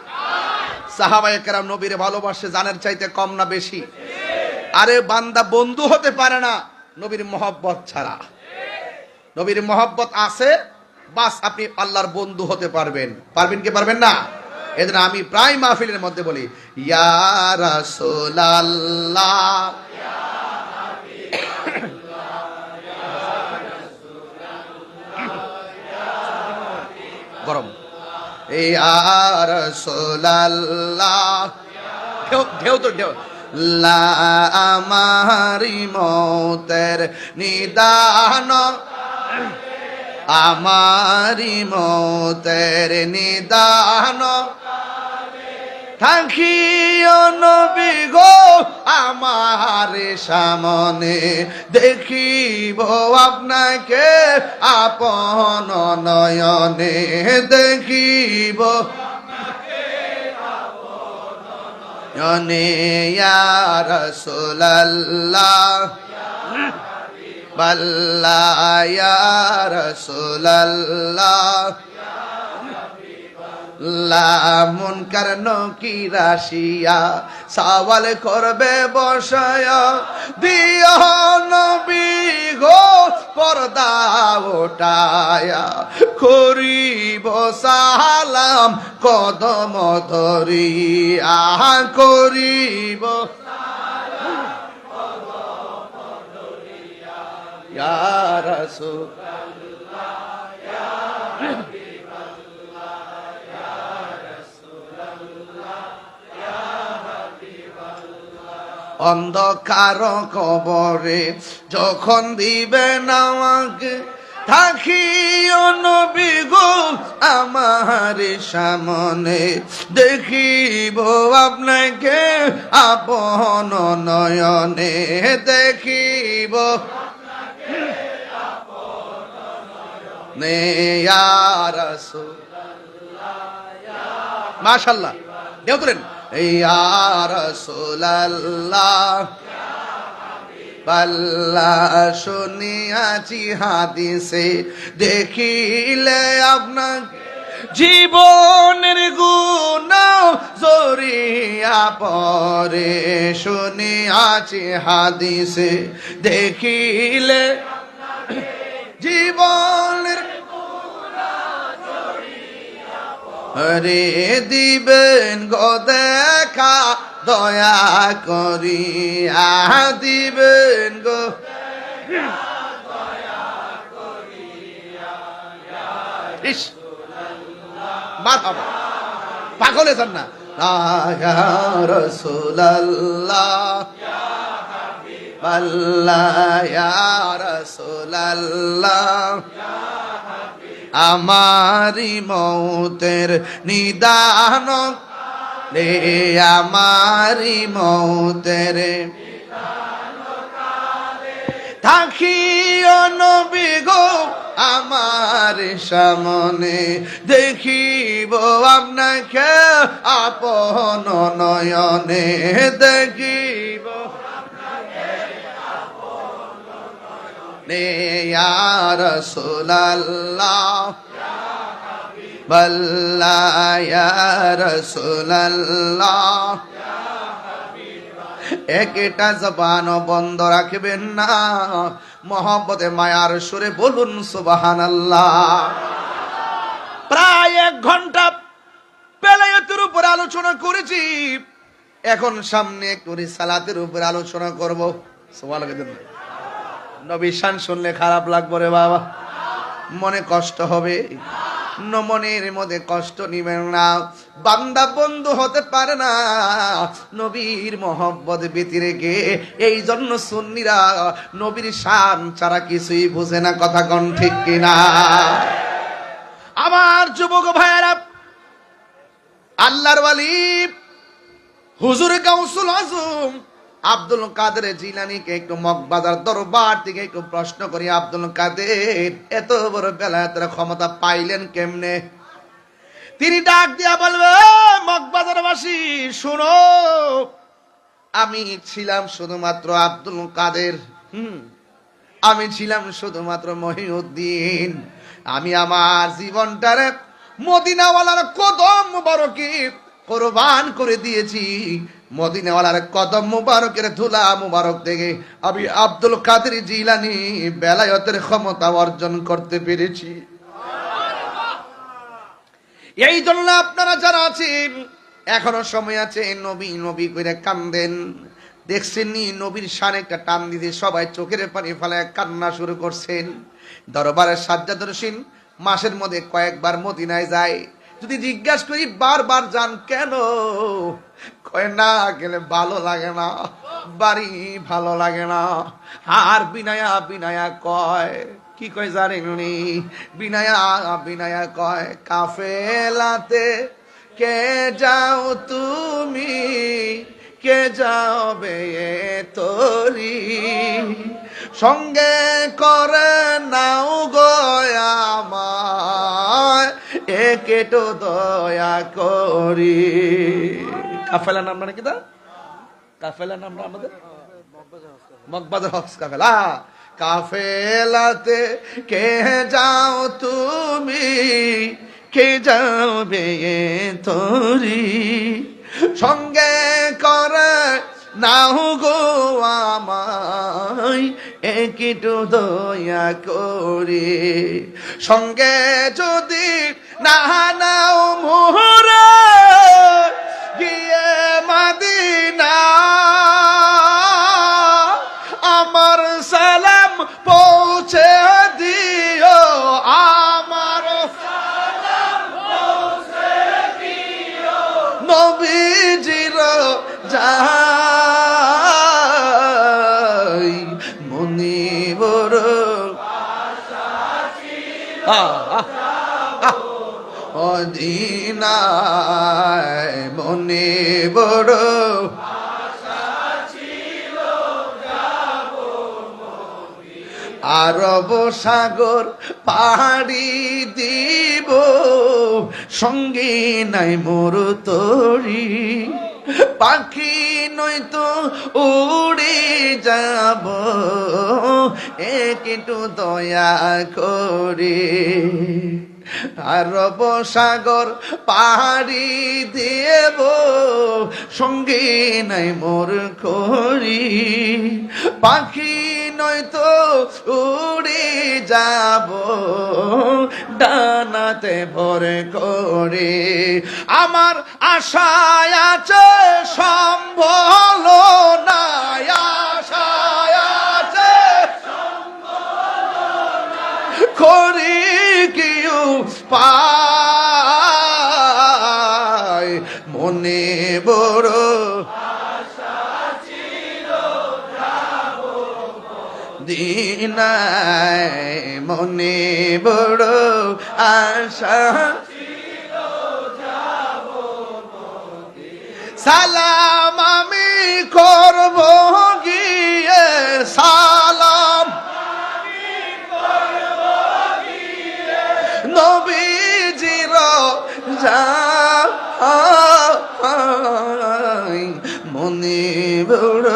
সাহাবায়ে কেরাম নবীরে ভালোবাসে জানের চাইতে কম না বেশি? আরে বান্দা বন্ধু হতে পারে না নবীর মহব্বত ছাড়া। নবীর মহব্বত আছে, বাস আপনি আল্লাহর বন্ধু হতে পারবেন। পারবেন কি পারবেন না? এজন্য আমি প্রায় মাহফিলের মধ্যে বলি ইয়া রাসূলুল্লাহ, গরম, ইয়া রাসূলুল্লাহ, ঢেউ তো ঢেউ, লা আমারি মতের নিদান, আমারি মতের নিদান, থাকিও নবী গো আমার সামনে, দেখিব আপনাকে আপন নয়নে, দেখিব ইয়া রাসূলুল্লাহ, বাল্লা ইয়া রাসূলুল্লাহ, মুনকার নকির আসিয়া সওয়াল করবে বসায়া দিও নবী গো পর্দা ওঠায়া করিব সালাম কদম ধরিয়া করিব ইয়া রাসূল অন্ধকার কবরে যখন দিবেন আমাকে থাকিও নবী গো আমার সামনে দেখিব আপনাকে আপন নয়নে দেখিব নে ইয়া রাসূলুল্লাহ মাশাআল্লাহ দেও তুলেন ইয়া রাসূলুল্লাহ পাল্লা শুনিয়াছি হাদিসে দেখিলে আপনাকে জীবনের গুনাহ জড়িয়া পরে শুনিয়াছি হাদিসে দেখিলে জীবনের হরে দিবেন গো দেখা দয়া করিয়া দিবেন গো ইস মারহাবা পাগল হয়েছেন না ইয়া রাসূলুল্লাহ আল্লাহ ইয়া রাসূলুল্লাহ আমারি মৌতের নিদান রে আমারি মৌতের থাকিও নবী গো আমার সামনে দেখিব আপনাকে আপন নয়নে দেখিব ইয়া রাসূলুল্লাহ বল্লা ইয়া রাসূলুল্লাহ একটা জবান বন্ধ রাখবেন না মহব্বতে মায়ার সুরে বলুন সুবহানাল্লাহ প্রায় 1 ঘন্টা বেলায়েতের উপর আলোচনা করেছি এখন সামনে একটু রিসালাতের উপর আলোচনা করব সুবহানাল্লাহ নবী শান শুনলে খারাপ লাগবে রে বাবা মনে কষ্ট হবে মনের মধ্যে কষ্ট নিবেন না বান্দা বন্ধু হতে পারে না নবীর মহব্বত ব্যতি রেখে এই জন্য সুন্নিরা নবীর শান ছাড়া কিছুই বুঝে না কথা কোন ঠিক কিনা আমার যুবক ভাইয়েরা আল্লাহর ওয়ালি হুজুর গাউসুল আজম আব্দুল কাদের জিলানীকে একটু মগবাজার দরবার থেকে একটু প্রশ্ন করি আব্দুল কাদের এত বড় বেলায়েতের ক্ষমতা পাইলেন কেমনে তিনি ডাক দিয়া বলবে মগবাজারবাসী শুনো আমি ছিলাম শুধুমাত্র আব্দুল কাদের আমি ছিলাম শুধুমাত্র মহিউদ্দিন আমি আমার জীবনটারে মদিনাওয়ালার কদম মুবারকে কুরবান করে দিয়েছি মদিনাওয়ালার কদম মুবারকের ধুলা মুবারক থেকে আমি আব্দুল কাদের জিলানী বেলায়েতের ক্ষমতা অর্জন করতে পেরেছি এই জন্য আপনারা যারা আছেন এখনো সময় আছে নবী নবী করে কান্দেন দেখছেন নি নবীর শানে একটা টান দিতে সবাই চোখের পানি ফেলায় কান্না শুরু করছেন দরবারের সাজ্জাদুরশিন মাসের মধ্যে কয়েকবার মদিনায় যায় যদি জিজ্ঞাসা করি বারবার যান কেন কয় না গেলে ভালো লাগে না বাড়ি ভালো লাগে না আর বিনায়া বিনায়া কয় কি কয় জানেননি বিনায়া বিনায়া কয় কাফেলাতে কে যাও তুমি কে যাবে তোরি সঙ্গে করে নাও গয়া আমায় একেটো দয়া করি কাফেলা নাম মানে কি দা কাফেলা নাম আমাদের মগবাজার হজ কাফেলা কাফেলাতে কে যাও তুমি কে যাবে তোরি সঙ্গে করে নাও গো আমায় একটু দয়া করে সঙ্গে যদি না নাও মোহরা গিয়ে মাদিনা আমার সালাম পৌঁছে দিও আমার নবীজির যাই মনিবর অদিনায় মনিবর আরব সাগর পাহাড়ি দিব সঙ্গে নাই মোর তরি পাখি নয়তো উড়ে যাব একটু দয়া করে আরব সাগর পাহাড়ি দেব সঙ্গে নাই মোর করি পাখি নয়তো উড়ে যাব ডানাতে ভরে করে আমার আশায় আছে সম্বল নাই আশায় আছে করি কেউ পায় মনে বড় দিনায় মনে বড় আশা সালাম আমি করব গিয়ে সালাম নবীজির যাই মনে বড়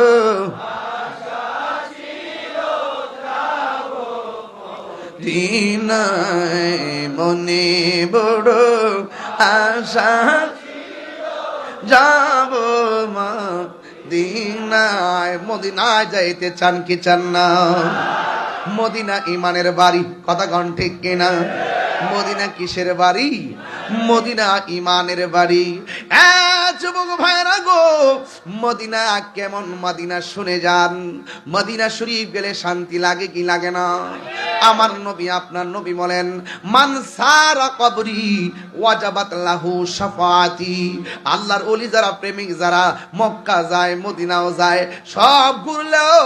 দিনায় মনে বড় আশা যাব মা দিনায় মদিনায় যাইতে চান কি চান না মদিনা ইমানের বাড়ি কথা কন ঠিক কিনা মদিনা কিসের বাড়ি মদিনা ইমানের বাড়ি যুবক ভাইরা গো মদিনা কেমন মদিনা শুনে যান মদিনা শরীফ গেলে শান্তি লাগে কি লাগে না আমার নবী আপনার নবী বলেন মান সারা কবরি ওয়াজাবাত লাহু শাফাআতি আল্লাহর ওলি যারা প্রেমিক যারা মক্কা যায় মদিনাও যায় সব ঘুরলেও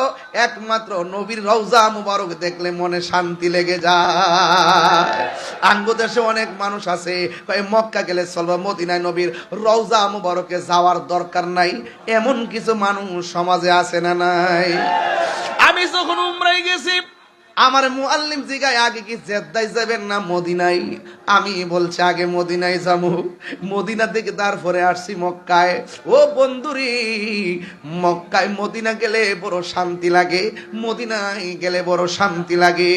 একমাত্র নবীর রওজা মুবারক দেখলে মনে শান্তি লেগে যায় আঙ্গ দেশে অনেক মানুষ আছে কয় মক্কা গেলে চলবে মদিনায় নবীর রওজা মুবারকে যাওয়ার দরকার নাই এমন কিছু মানুষ সমাজে আছে না নাই আমি যখন উমরায় গেছি আমার মুআল্লিম জিগায় আগে কি জেদ্দায় যাবেন না মদিনায় আমি বলছি আগে মদিনায় যাবো মদিনা থেকে তারপরে আসছি মক্কায় ও বন্ধুরি মক্কায় মদিনা গেলে বড় শান্তি লাগে মদিনায় গেলে বড় শান্তি লাগে